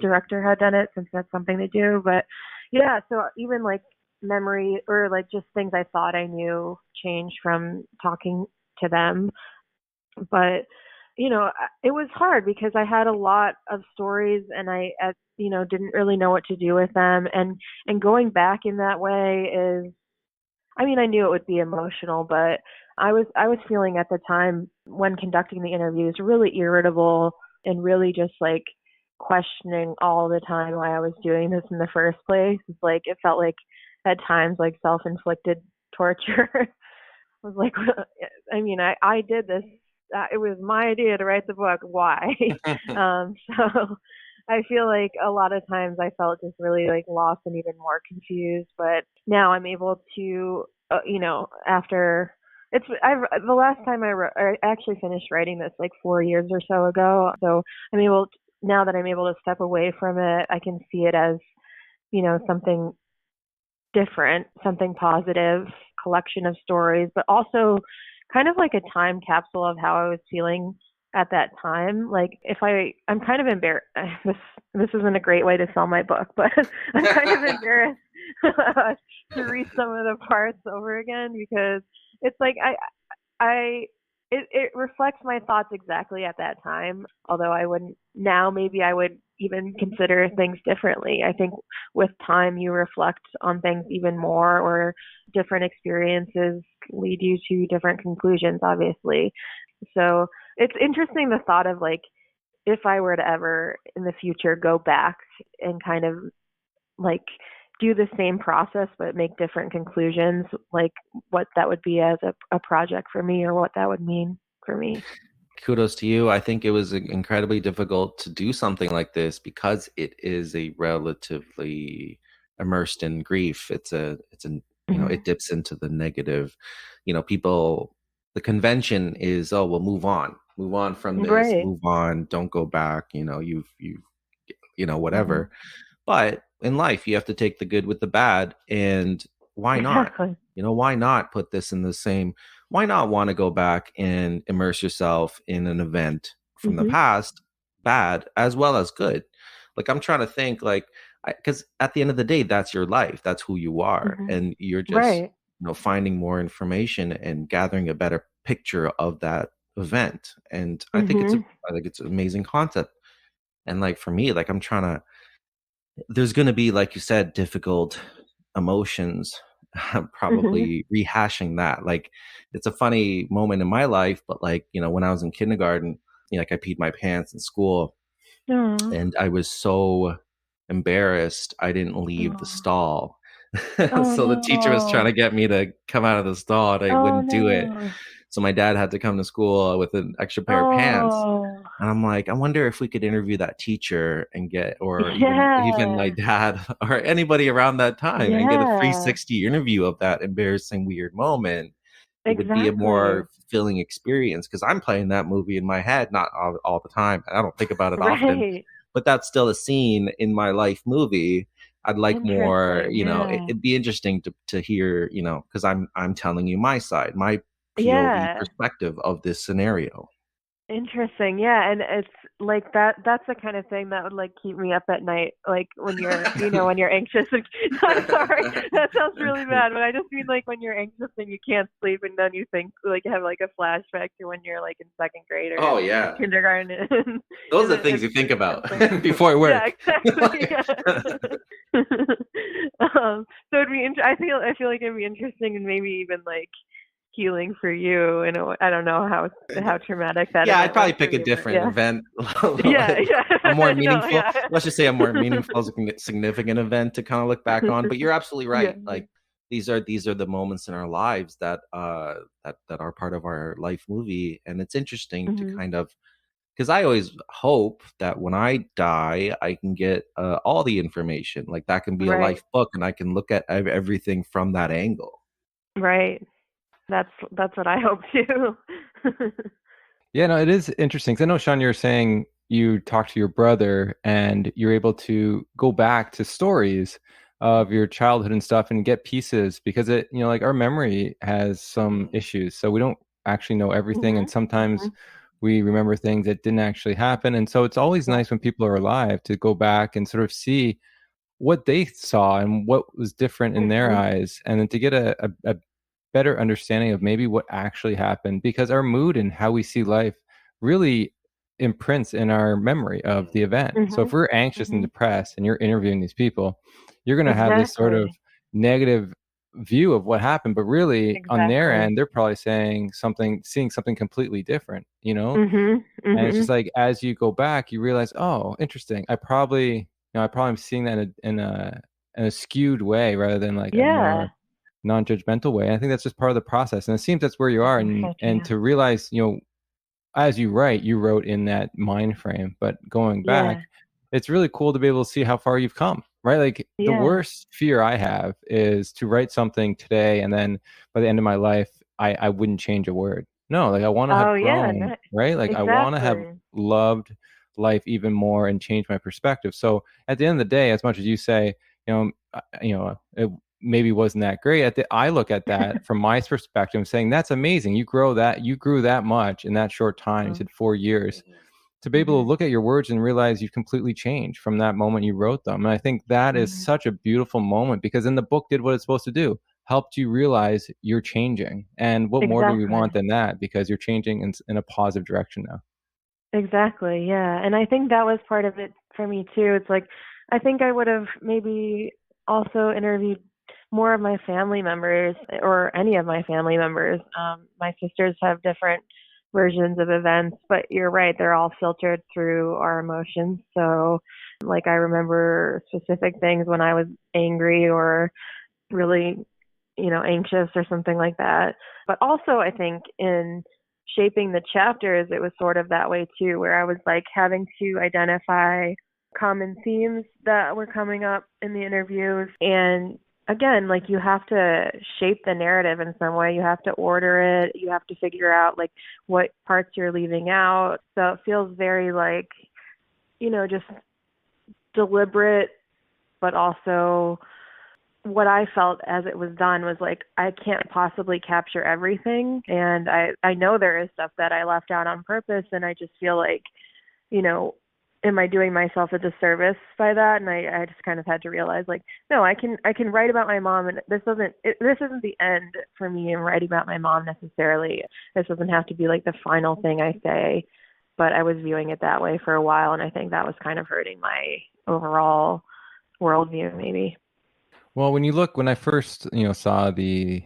director had done it, since that's something they do. But yeah, so even like memory, or like just things I thought I knew, changed from talking to them. But it was hard because I had a lot of stories, and I didn't really know what to do with them. And going back in that way is, I mean, I knew it would be emotional, but I was feeling at the time, when conducting the interviews, really irritable, and really just like questioning all the time why I was doing this in the first place. It's like it felt like at times like self-inflicted torture. I was like, I mean, I did this. It was my idea to write the book. Why? So I feel like a lot of times I felt just really like lost and even more confused. But now I'm able to, after the last time I actually finished writing this like 4 years or so ago. So now that I'm able to step away from it, I can see it as, something different, something positive, collection of stories, but also kind of like a time capsule of how I was feeling at that time. Like I'm kind of embarrassed. This isn't a great way to sell my book, but I'm kind of embarrassed to read some of the parts over again, because it's like it reflects my thoughts exactly at that time. Although I wouldn't now, maybe I would even consider things differently. I think with time you reflect on things even more, or different experiences lead you to different conclusions, obviously. So it's interesting, the thought of like, if I were to ever in the future go back and kind of like do the same process but make different conclusions, like what that would be as a project for me, or what that would mean for me. Kudos to you. I think it was incredibly difficult to do something like this because it is a relatively immersed in grief. Hmm. It dips into the negative. People, the convention is, oh, well, move on from this, Right. move on, don't go back. Hmm. Whatever. But in life, you have to take the good with the bad. And why not? Exactly. Why not put this in the same, why not want to go back and immerse yourself in an event from the Mhm. past, bad as well as good? Like, I'm trying to think, like, because at the end of the day, that's your life, that's who you are, Mhm. and you're just, Right. finding more information and gathering a better picture of that event. And Mhm. I think it's an amazing concept. And like for me, like I'm trying to, there's going to be, like you said, difficult emotions. Mhm. Probably rehashing that. Like, it's a funny moment in my life, but like, when I was in kindergarten, like I peed my pants in school Aw. and I was so embarrassed I didn't leave the Aw. stall. Oh So the teacher was trying no. to get me to come out of the stall and I Oh wouldn't do it. no. So my dad had to come to school with an extra pair of pants. Oh. And I'm like, I wonder if we could interview that teacher and get, or even my Yeah. dad or anybody around that time and get a Yeah. 360 interview of that embarrassing, weird moment. It would be a Exactly. more fulfilling experience because I'm playing that movie in my head, not all the time. I don't think about it often, Right. but that's still a scene in my life movie. I'd like more, Interesting. Yeah. it'd be interesting to hear, because I'm telling you my side, my POV Yeah. perspective of this scenario. Interesting. Yeah, and it's like that's the kind of thing that would like keep me up at night, like when you're, when you're anxious. I'm sorry. That sounds really bad, but I just mean like when you're anxious and you can't sleep and then you think like have like a flashback to when you're like in second grade or Oh in yeah. kindergarten Those are and the things you it's think about something. before Yeah, work. exactly. Yeah. So it'd be I feel like it'd be interesting and maybe even like healing for you in a way. I don't know how traumatic that Yeah, I'd event was probably for pick a you, but different yeah. event. Yeah, yeah. A more No, meaningful, yeah. let's just say a more meaningful, significant event to kind of look back on. But you're absolutely Yeah. right. Like, these are the moments in our lives that that are part of our life movie. And it's interesting to Mhm. kind of, because I always hope that when I die, I can get all the information. Like, that can be a Right. life book and I can look at everything from that angle. Right. That's what I hope too. Yeah, no, it is interesting. 'Cause I know, Sean, you're saying you talked to your brother and you're able to go back to stories of your childhood and stuff and get pieces because it, like our memory has some issues. So we don't actually know everything. And Mhm. sometimes Mhm. we remember things that didn't actually happen. And so it's always Yeah. nice when people are alive to go back and sort of see what they saw and what was different in their Mhm. eyes. And then to get a better understanding of maybe what actually happened because our mood and how we see life really imprints in our memory of the event. So if Mhm. we're anxious and Mhm. depressed and you're interviewing these people, you're going to have this sort of Exactly. negative view of what happened, but really on their Exactly. end they're probably seeing something completely different. Mhm. And it's just Mhm. like as you go back you realize, oh, interesting, I probably am seeing that in a skewed way rather than like a more Yeah. non-judgmental way. I think that's just part of the process, and it seems that's where you I are, think and so and too. to realize, as you wrote in that mind frame, but going back, Yeah. it's really cool to be able to see how far you've come, right? Like the Yeah. worst fear I have is to write something today and then by the end of my life, I wouldn't change a word. No, like I want to have Oh yeah, grown, no, right? Like I want to have exactly. loved life even more and change my perspective. So at the end of the day, as much as you say, it maybe wasn't that great. I look at that from my perspective, saying that's amazing. You grew that much in that short time. You Mhm. said 4 years to be able to Mhm. look at your words and realize you've completely changed from that moment you wrote them. And I think that is Mhm. such a beautiful moment because then the book did what it's supposed to do, helped you realize you're changing. And what more do we want Exactly. than that? Because you're changing in a positive direction now. Exactly, yeah, and I think that was part of it for me too. It's like, I think I would have maybe also interviewed more of my family members or any of my family members. My sisters have different versions of events, but you're right, they're all filtered through our emotions. So, like, I remember specific things when I was angry or really, anxious or something like that. But also, I think in shaping the chapters, it was sort of that way too, where I was like having to identify common themes that were coming up in the interviews. And again, like you have to shape the narrative in some way. You have to order it. You have to figure out like what parts you're leaving out. So it feels very like, just deliberate, but also what I felt as it was done was like, I can't possibly capture everything. And I know there is stuff that I left out on purpose. And I just feel like, you know, am I doing myself a disservice by that? And I just kind of had to realize, like, no, I can write about my mom, and this isn't the end for me in writing about my mom necessarily. This doesn't have to be like the final thing I say, but I was viewing it that way for a while, and I think that was kind of hurting my overall worldview, maybe. Well, when I first, saw the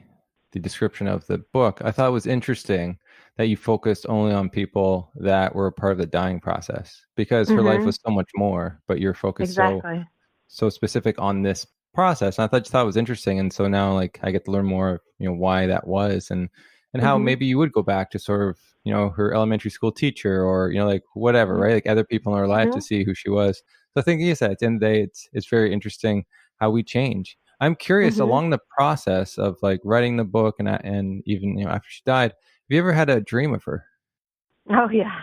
description of the book, I thought it was interesting that you focused only on people that were a part of the dying process, because her life was so much more, but you're focused Exactly. so specific on this process. And I thought it was interesting. And so now, like, I get to learn more, why that was, and how maybe you would go back to sort of, her elementary school teacher, or, like whatever, right? Like other people in her life, to see who she was. So I think, yes, at the end of the day, it's very interesting how we change. I'm curious, along the process of like writing the book and even, after she died, have you ever had a dream of her? Oh, yeah.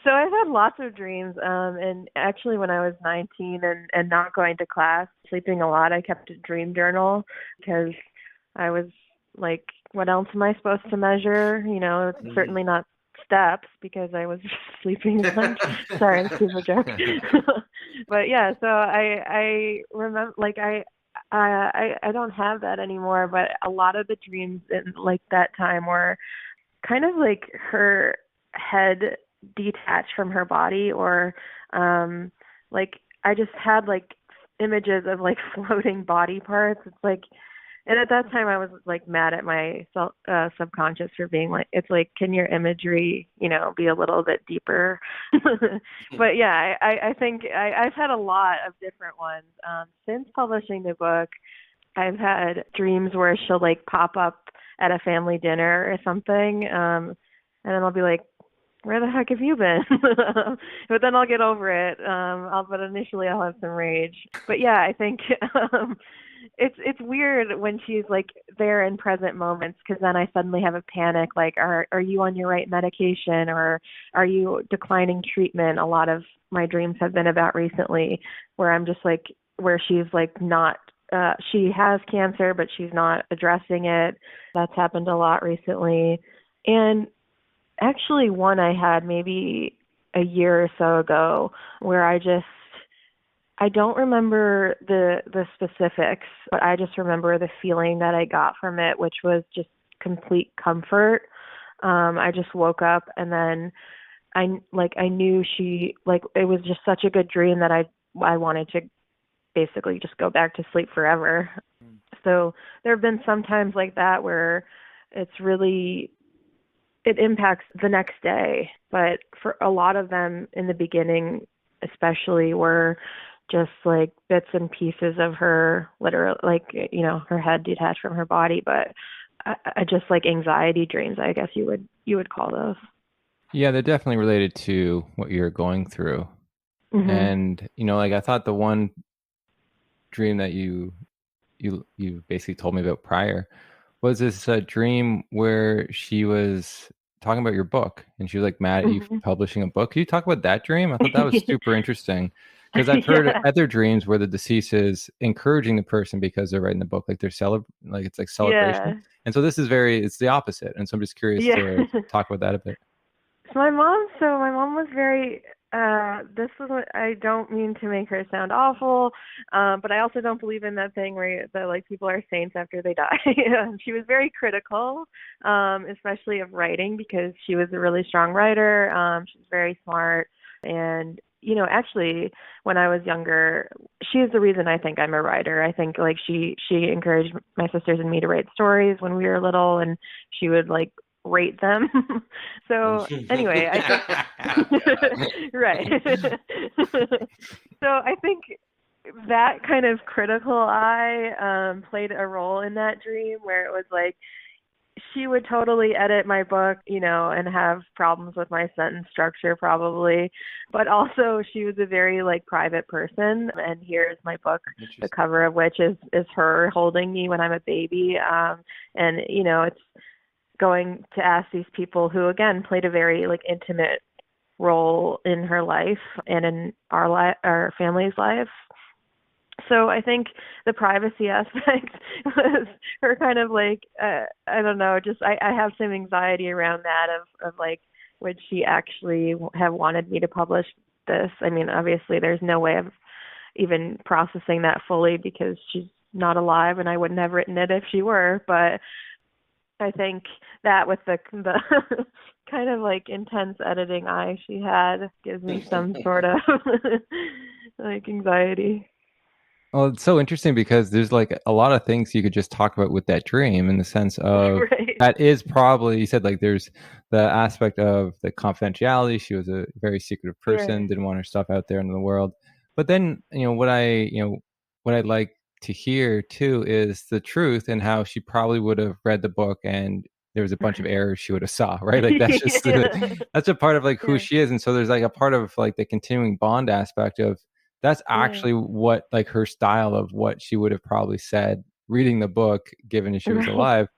So I've had lots of dreams. And actually, when I was 19 and not going to class, sleeping a lot, I kept a dream journal because I was like, what else am I supposed to measure? It's certainly not steps because I was sleeping a bunch. Sorry, that's a joke. But yeah, so I remember, like, I don't have that anymore, but a lot of the dreams in like that time were kind of like her head detached from her body, or like I just had like images of like floating body parts. It's like, and at that time I was like mad at my subconscious for being like, it's like, can your imagery, be a little bit deeper? But yeah, I think I've had a lot of different ones. Since publishing the book, I've had dreams where she'll like pop up at a family dinner or something. And then I'll be like, where the heck have you been? But then I'll get over it. But initially I'll have some rage. But yeah, I think it's weird when she's like there in present moments, because then I suddenly have a panic, like, are you on your right medication, or are you declining treatment? A lot of my dreams have been about recently where I'm just like, where she's like not, she has cancer, but she's not addressing it. That's happened a lot recently. And actually one I had maybe a year or so ago where I don't remember the specifics, but I just remember the feeling that I got from it, which was just complete comfort. I just woke up, and then I knew she, like, it was just such a good dream that I wanted to basically just go back to sleep forever. So there have been some times like that where it impacts the next day. But for a lot of them in the beginning, especially, were just like bits and pieces of her, literally, like, her head detached from her body. But I just like anxiety dreams, I guess you would call those. Yeah, they're definitely related to what you're going through. And, like, I thought the one dream that you basically told me about prior was this dream where she was talking about your book, and she was like mad at you for publishing a book. Can you talk about that dream? I thought that was super interesting, because I've heard other dreams where the deceased is encouraging the person because they're writing the book, like they're it's like celebration. Yeah. And so this is it's the opposite. And so I'm just curious to talk about that a bit. My mom was very, this is what, I don't mean to make her sound awful, but I also don't believe in that thing where like people are saints after they die. She was very critical, especially of writing, because she was a really strong writer. She's very smart. And, actually, when I was younger, she is the reason I think I'm a writer. I think like she encouraged my sisters and me to write stories when we were little, and she would like rate them. So anyway, I think right. So I think that kind of critical eye played a role in that dream, where it was like she would totally edit my book, and have problems with my sentence structure probably, but also she was a very like private person. And here's my book, the cover of which is her holding me when I'm a baby. And it's going to ask these people who, again, played a very like intimate role in her life and in our family's life. So I think the privacy aspect was her kind of like, I don't know, just I have some anxiety around that of like, would she actually have wanted me to publish this? I mean, obviously there's no way of even processing that fully because she's not alive and I wouldn't have written it if she were. But I think that with the kind of like intense editing eye she had gives me some sort of like anxiety. Well, it's so interesting because there's like a lot of things you could just talk about with that dream in the sense of Right. that is probably, you said like there's the aspect of the confidentiality. She was a very secretive Yeah. person, didn't want her stuff out there in the world. But then, what I'd like to hear too is the truth and how she probably would have read the book and there was a bunch of errors she would have saw, right? Like that's just Yeah. that's a part of like who Yeah. she is. And so there's like a part of like the continuing bond aspect of that's Yeah. actually what like her style of what she would have probably said reading the book given if she was Right. alive.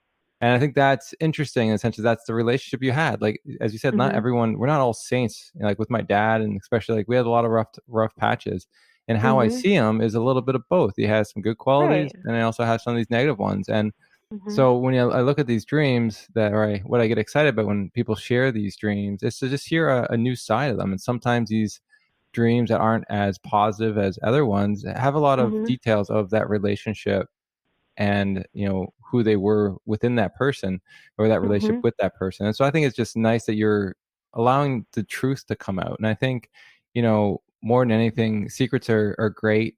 And I think that's interesting in the sense that that's the relationship you had. Like as you said, not Mhm. everyone, we're not all saints. Like with my dad, and especially like we had a lot of rough patches. And how I Mhm. see him is a little bit of both. He has some good qualities, Right. and I also have some of these negative ones. And Mhm. so when I look at these dreams that are what I get excited about when people share these dreams is to just hear a new side of them. And sometimes these dreams that aren't as positive as other ones have a lot of Mhm. details of that relationship and who they were within that person or that relationship Mhm. with that person. And so I think it's just nice that you're allowing the truth to come out. And I think more than anything, secrets are great,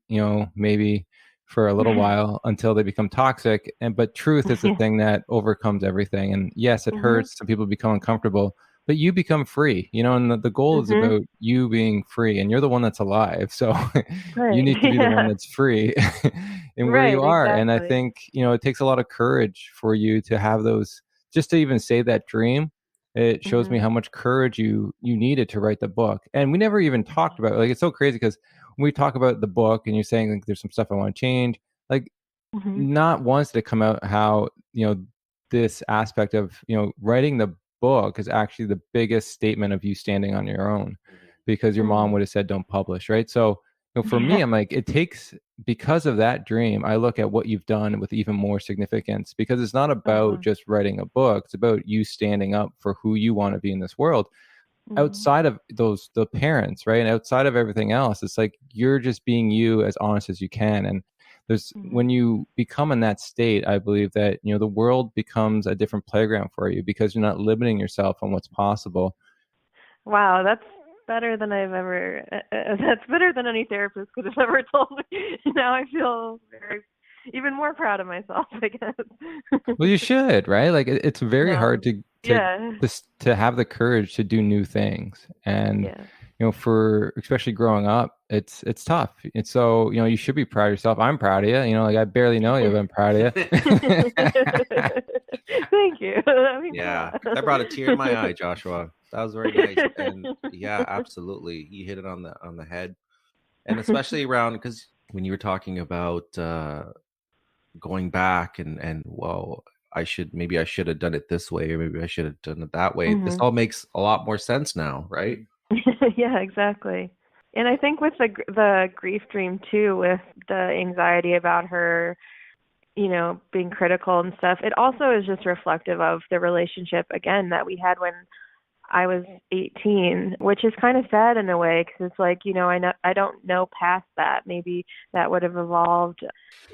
maybe for a little while until they become toxic, and but truth is the Yeah. thing that overcomes everything. And yes, it Mhm. hurts, some people become uncomfortable, but you become free, and the goal is Mhm. about you being free, and you're the one that's alive. So you Right. need to be the one Yeah. that's free in where you Right, are. And I exactly. think, it takes a lot of courage for you to have those, just to even say that dream. It shows me Mhm. how much courage you needed to write the book. And we never even talked about like it's so crazy because when we talk about the book and you're saying like there's some stuff I want to change, like Mhm. not once did it come out how this aspect of writing the book is actually the biggest statement of you standing on your own, because your mom Mhm. would have said don't publish, right? So for me, Yeah. I'm like, it takes, because of that dream, I look at what you've done with even more significance, because it's not about Mhm. just writing a book, it's about you standing up for who you want to be in this world Mhm. outside of the parents, right? And outside of everything else, it's like you're just being you as honest as you can. And there's Mhm. when you become in that state, I believe that the world becomes a different playground for you because you're not limiting yourself on what's possible. Wow, that's better than I've ever. That's better than any therapist could have ever told me. Now I feel very, even more proud of myself, I guess. Well, you should, right? Like it's very hard No. to Yeah. to have the courage to do new things. And Yeah. for especially growing up, it's tough. It's so, you should be proud of yourself. I'm proud of you. Like I barely know you, but I'm proud of you. Thank you. That means a Yeah, lot. that brought a tear to my eye, Joshua. That was very nice. And yeah, absolutely. You hit it on the head. And especially around, because when you were talking about going back and well, I should have done it this way, or maybe I should have done it that way. This Mhm. all makes a lot more sense now, right? Yeah, exactly. And I think with the grief dream too, with the anxiety about her, being critical and stuff, it also is just reflective of the relationship again that we had when I was 18, which is kind of sad in a way because it's like, I don't know past that. Maybe that would have evolved.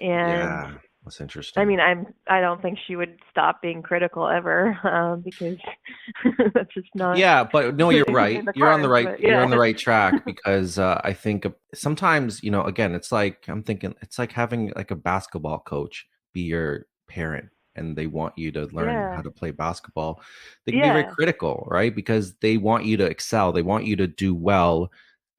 And Yeah, that's I interesting. mean, I don't think she would stop being critical ever, because that's just not Yeah, but no, you're in right. the cards. But You're yeah. on the right track because I think sometimes, again, it's like I'm thinking it's like having like a basketball coach be your parent and they want you to learn how Yeah. to play basketball. They can be very Yeah. critical, right? Because they want you to excel, they want you to do well,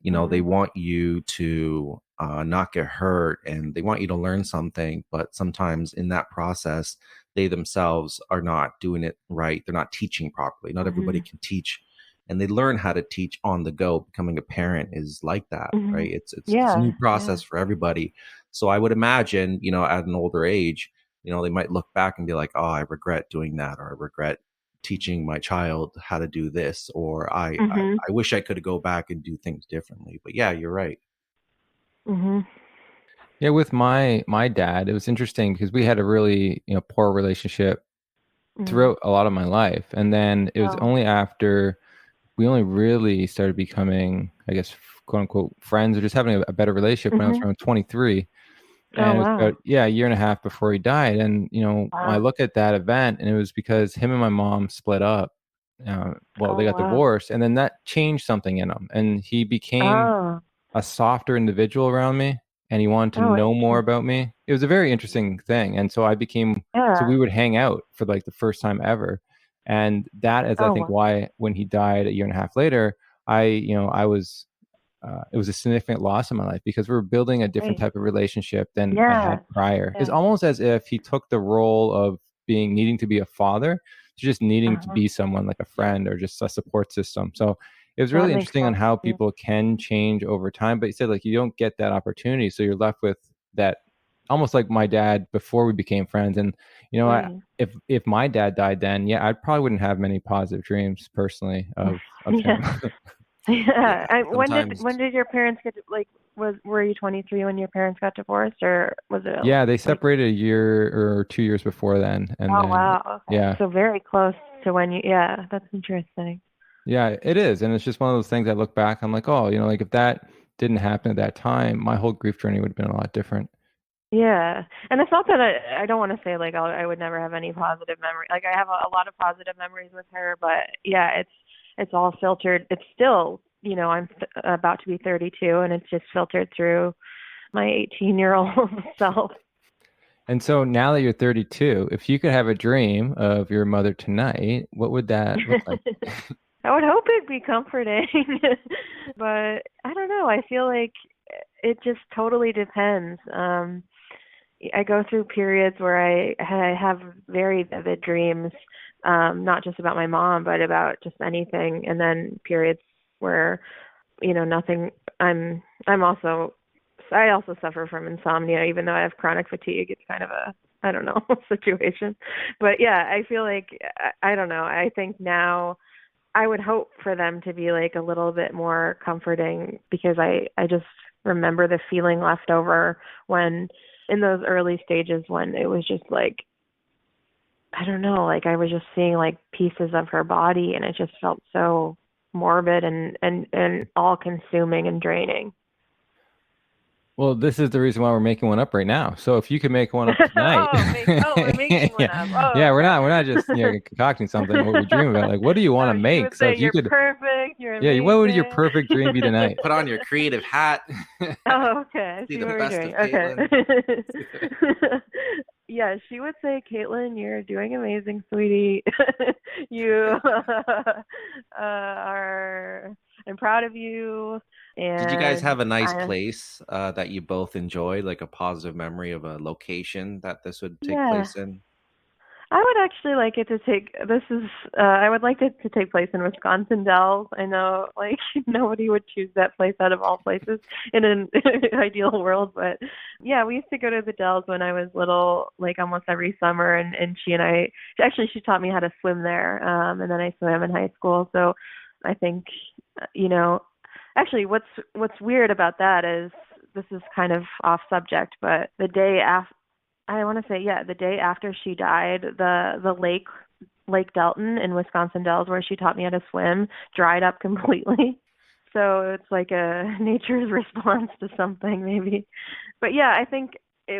they Mhm. want you to not get hurt and they want you to learn something, but sometimes in that process they themselves are not doing it right. They're not teaching properly. Not everybody Mhm. can teach, and they learn how to teach on the go. Becoming a parent is like that, right? Mhm. It's a new Yeah. Yeah. process for everybody. So I would imagine, at an older age, they might look back and be like, "Oh, I regret doing that," or "I regret teaching my child how to do this," or Mhm. I wish I could go back and do things differently." But yeah, you're right. Mhm. Yeah, with my dad, it was interesting because we had a really, poor relationship Mm. throughout a lot of my life. And then it was Oh. only after we only really started becoming, I guess, quote unquote, friends or just having a better relationship when I was Mhm. around 23. Oh, And it was wow. about, yeah, a year and a half before he died. And, I Wow. look at that event and it was because him and my mom split up. Well, they Oh, got wow. divorced, and then that changed something in him. And he became Oh. a softer individual around me, and he wanted to Oh, know more interesting. about me. It was a very interesting thing. And so so Yeah. we would hang out for like the first time ever. And that is, I Oh, think, wow. why when he died a year and a half later, I was, it was a significant loss in my life because we were building a different Right. type of relationship than I Yeah. had prior. It's Yeah. almost as if he took the role of needing to be a father to just needing to Uh-huh. be someone like a friend or just a support system. So it was That really makes interesting on sense. how Yeah. people can change over time. But you said like you don't get that opportunity, so you're left with that, almost like my dad before we became friends. And Right. if my dad died then, yeah, I probably wouldn't have many positive dreams personally of him. Yeah. Yeah. Yeah, When sometimes. did your parents get like were you 23 when your parents got divorced, or was it Yeah, they like? separated a year or 2 years before then, and Oh, then wow. Okay. yeah, So very close to when you. Yeah, that's interesting. yeah, it is, and it's just one of those things I look back, I'm like, oh, like if that didn't happen at that time, my whole grief journey would have been a lot different. Yeah, and it's not that I don't want to say like I would never have any positive memory. Like I have a lot of positive memories with her, but yeah, it's all filtered. It's still, I'm about to be 32, and it's just filtered through my 18-year-old self. And so now that you're 32, if you could have a dream of your mother tonight, what would that look like? I would hope it'd be comforting, but I don't know. I feel like it just totally depends. I go through periods where I have very vivid dreams, not just about my mom, but about just anything, and then periods where, nothing. I'm also I also suffer from insomnia, even though I have chronic fatigue. It's kind of a I don't know situation, but yeah, I feel like I don't know. I think now I would hope for them to be like a little bit more comforting because I just remember the feeling left over when in those early stages when it was just like I don't know, like I was just seeing like pieces of her body and it just felt so morbid and all consuming and draining. Well, this is the reason why we're making one up right now. So if you could make one up tonight, We're making one up. Oh, yeah, okay. we're not just concocting something. What we dream about, like, what do you want to No, she make? would So say if you you're could, perfect, you're yeah, what would your amazing. perfect dream be tonight? Put on your creative hat. Oh, okay. I See see the what we're best doing. of Okay. Caitlin. Yeah, she would say, Caitlin, you're doing amazing, sweetie. You are, I'm proud of you. Did you guys And have a nice I, place that you both enjoyed, like a positive memory of a location that this would take yeah. place in? I would actually like it to take. This is. I would like it to take place in Wisconsin Dells. I know, like nobody would choose that place out of all places in an ideal world, but yeah, we used to go to the Dells when I was little, like almost every summer. And she and I actually she taught me how to swim there, and then I swam in high school. So I think, you know, actually, what's weird about that is this is kind of off subject, but the day after. I want to say, yeah, the day after she died, the Lake Delton in Wisconsin Dells, where she taught me how to swim, dried up completely. So it's like a nature's response to something, maybe. But yeah, I think it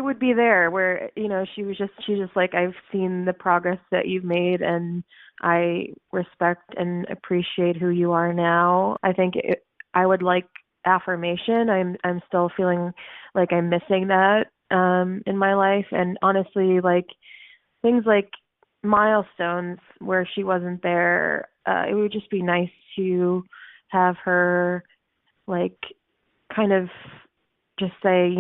would be there where she's just like I've seen the progress that you've made, and I respect and appreciate who you are now. I would like affirmation. I'm still feeling like I'm missing that in my life, and honestly, like things like milestones where she wasn't there. It would just be nice to have her like kind of just say,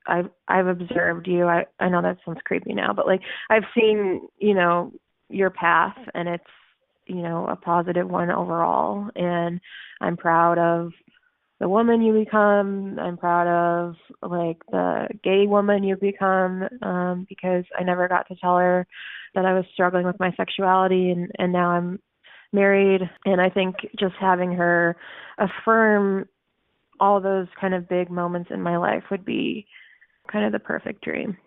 I've observed you. I know that sounds creepy now, but like I've seen, your path, and it's, a positive one overall, and I'm proud of the woman you become. I'm proud of like the gay woman you become, because I never got to tell her that I was struggling with my sexuality, and now I'm married, and I think just having her affirm all those kind of big moments in my life would be kind of the perfect dream.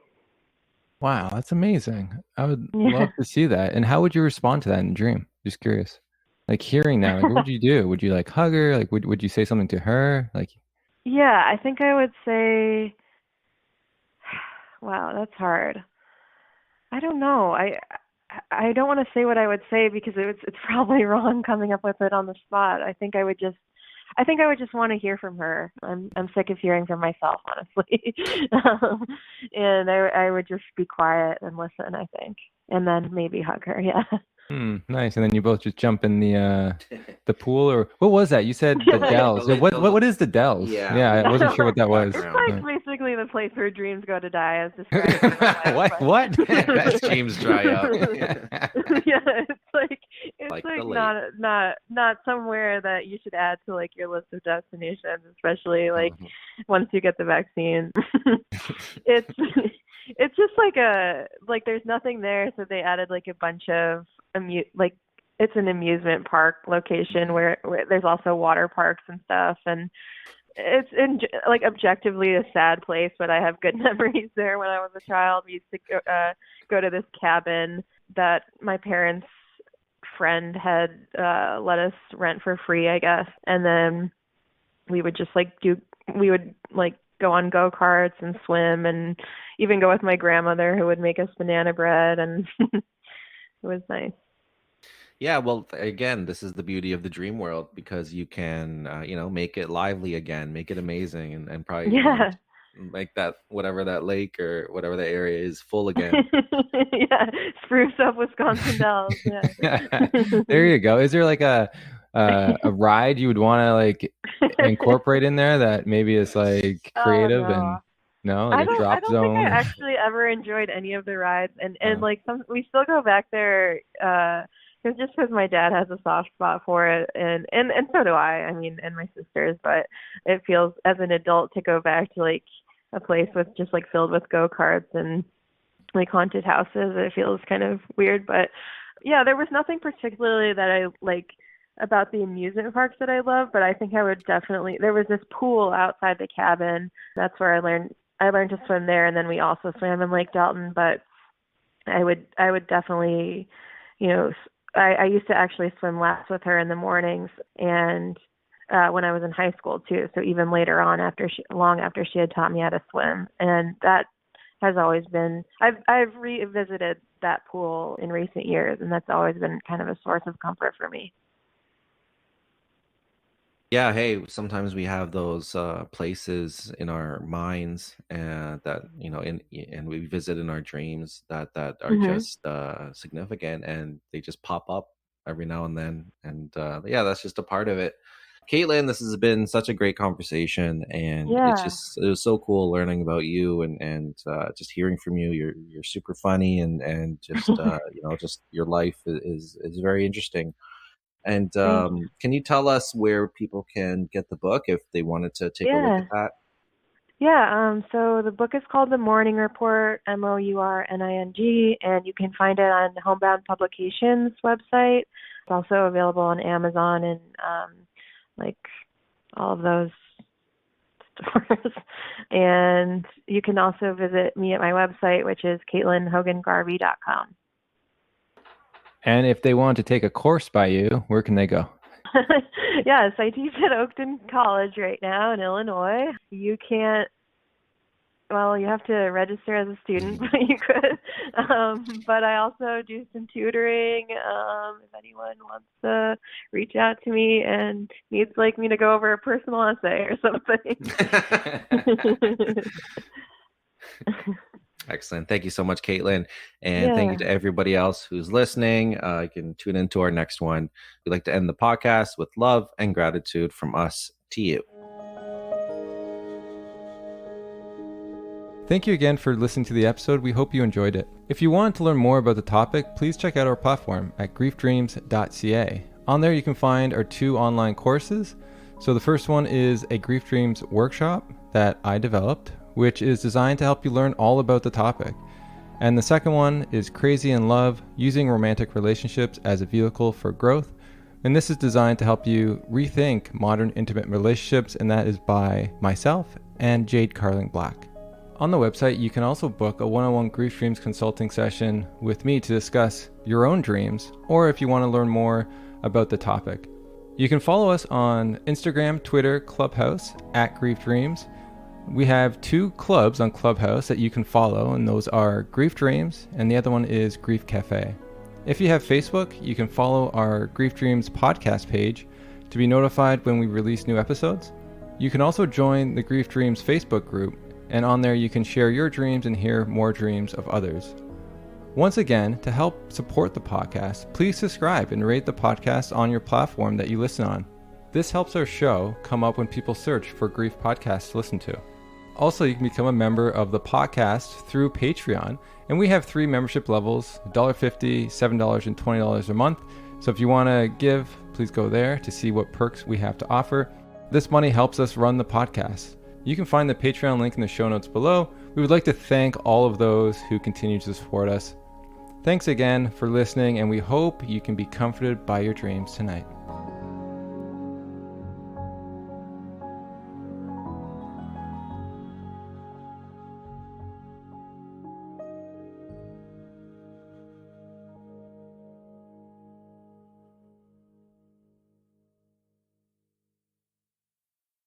Wow, that's amazing. I would Yeah. love to see that. And how would you respond to that in a dream? Just curious. Like hearing that, like what would you do? Would you like hug her? Like would you say something to her? Like Yeah, I think I would say, wow, that's hard. I don't know. I don't want to say what I would say because it's probably wrong coming up with it on the spot. I think I would just want to hear from her. I'm sick of hearing from myself, honestly. And I would just be quiet and listen, I think. And then maybe hug her, yeah. Nice. And then you both just jump in the pool, or what was that? You said the Dells. What is the Dells? Yeah, I wasn't sure what that was. It's like basically the place where dreams go to die, as described in my life. What? That dreams dry up. Yeah, it's like not somewhere that you should add to like your list of destinations, especially like once you get the vaccine. It's just like there's nothing there, so they added like a bunch of it's an amusement park location where there's also water parks and stuff, and it's like objectively a sad place, but I have good memories there. When I was a child, we used to go to this cabin that my parents' friend had let us rent for free, I guess, and then we would just go on go-karts and swim, and even go with my grandmother, who would make us banana bread, and it was nice. Yeah, well, again, this is the beauty of the dream world, because you can, make it lively again, make it amazing, and probably make that, whatever that lake or whatever that area is, full again. Yeah, spruce up Wisconsin Dells. Yeah. There you go. Is there like a ride you would want to like incorporate in there that maybe is like creative? Oh, no. And no, like a drop zone? I don't think I actually ever enjoyed any of the rides, and like we still go back there just because my dad has a soft spot for it, and so do I mean, and my sisters, but it feels as an adult to go back to like a place with just like filled with go-karts and like haunted houses. It feels kind of weird, but yeah, there was nothing particularly that I like about the amusement parks that I love, but I think I would definitely, there was this pool outside the cabin. That's where I learned to swim there, and then we also swam in Lake Dalton, but I would definitely, I used to actually swim laps with her in the mornings, and when I was in high school too. So even later on, long after she had taught me how to swim, and that has always been. I've revisited that pool in recent years, and that's always been kind of a source of comfort for me. Yeah, hey, sometimes we have those places in our minds, and that and we visit in our dreams that are just significant, and they just pop up every now and then, and yeah, that's just a part of it. Caitlin, this has been such a great conversation, and it was so cool learning about you, and just hearing from you. You're super funny, and just just your life is very interesting. And can you tell us where people can get the book if they wanted to take a look at that? Yeah, so the book is called The Mourning Report, MOURNING, and you can find it on the Homebound Publications website. It's also available on Amazon and like all of those stores. And you can also visit me at my website, which is CaitlinHoganGarvey.com. And if they want to take a course by you, where can they go? Yes, I teach at Oakton College right now in Illinois. You have to register as a student, but you could. But I also do some tutoring. If anyone wants to reach out to me and needs like me to go over a personal essay or something. Excellent. Thank you so much, Caitlin. And thank you to everybody else who's listening. You can tune into our next one. We'd like to end the podcast with love and gratitude from us to you. Thank you again for listening to the episode. We hope you enjoyed it. If you want to learn more about the topic, please check out our platform at griefdreams.ca. On there, you can find our 2 online courses. So the first one is a Grief Dreams workshop that I developed, which is designed to help you learn all about the topic. And the second one is Crazy in Love, Using Romantic Relationships as a Vehicle for Growth, And this is designed to help you rethink modern intimate relationships, and that is by myself and Jade Carling Black. On the website, you can also book a one-on-one Grief Dreams consulting session with me to discuss your own dreams, or if you want to learn more about the topic. You can follow us on Instagram, Twitter, Clubhouse, @Grief Dreams. We have 2 clubs on Clubhouse that you can follow, and those are Grief Dreams, and the other one is Grief Cafe. If you have Facebook, you can follow our Grief Dreams podcast page to be notified when we release new episodes. You can also join the Grief Dreams Facebook group, and on there you can share your dreams and hear more dreams of others. Once again, to help support the podcast, please subscribe and rate the podcast on your platform that you listen on. This helps our show come up when people search for grief podcasts to listen to. Also, you can become a member of the podcast through Patreon, and we have 3 membership levels, $1.50, $7, and $20 a month. So if you want to give, please go there to see what perks we have to offer. This money helps us run the podcast. You can find the Patreon link in the show notes below. We would like to thank all of those who continue to support us. Thanks again for listening, and we hope you can be comforted by your dreams tonight.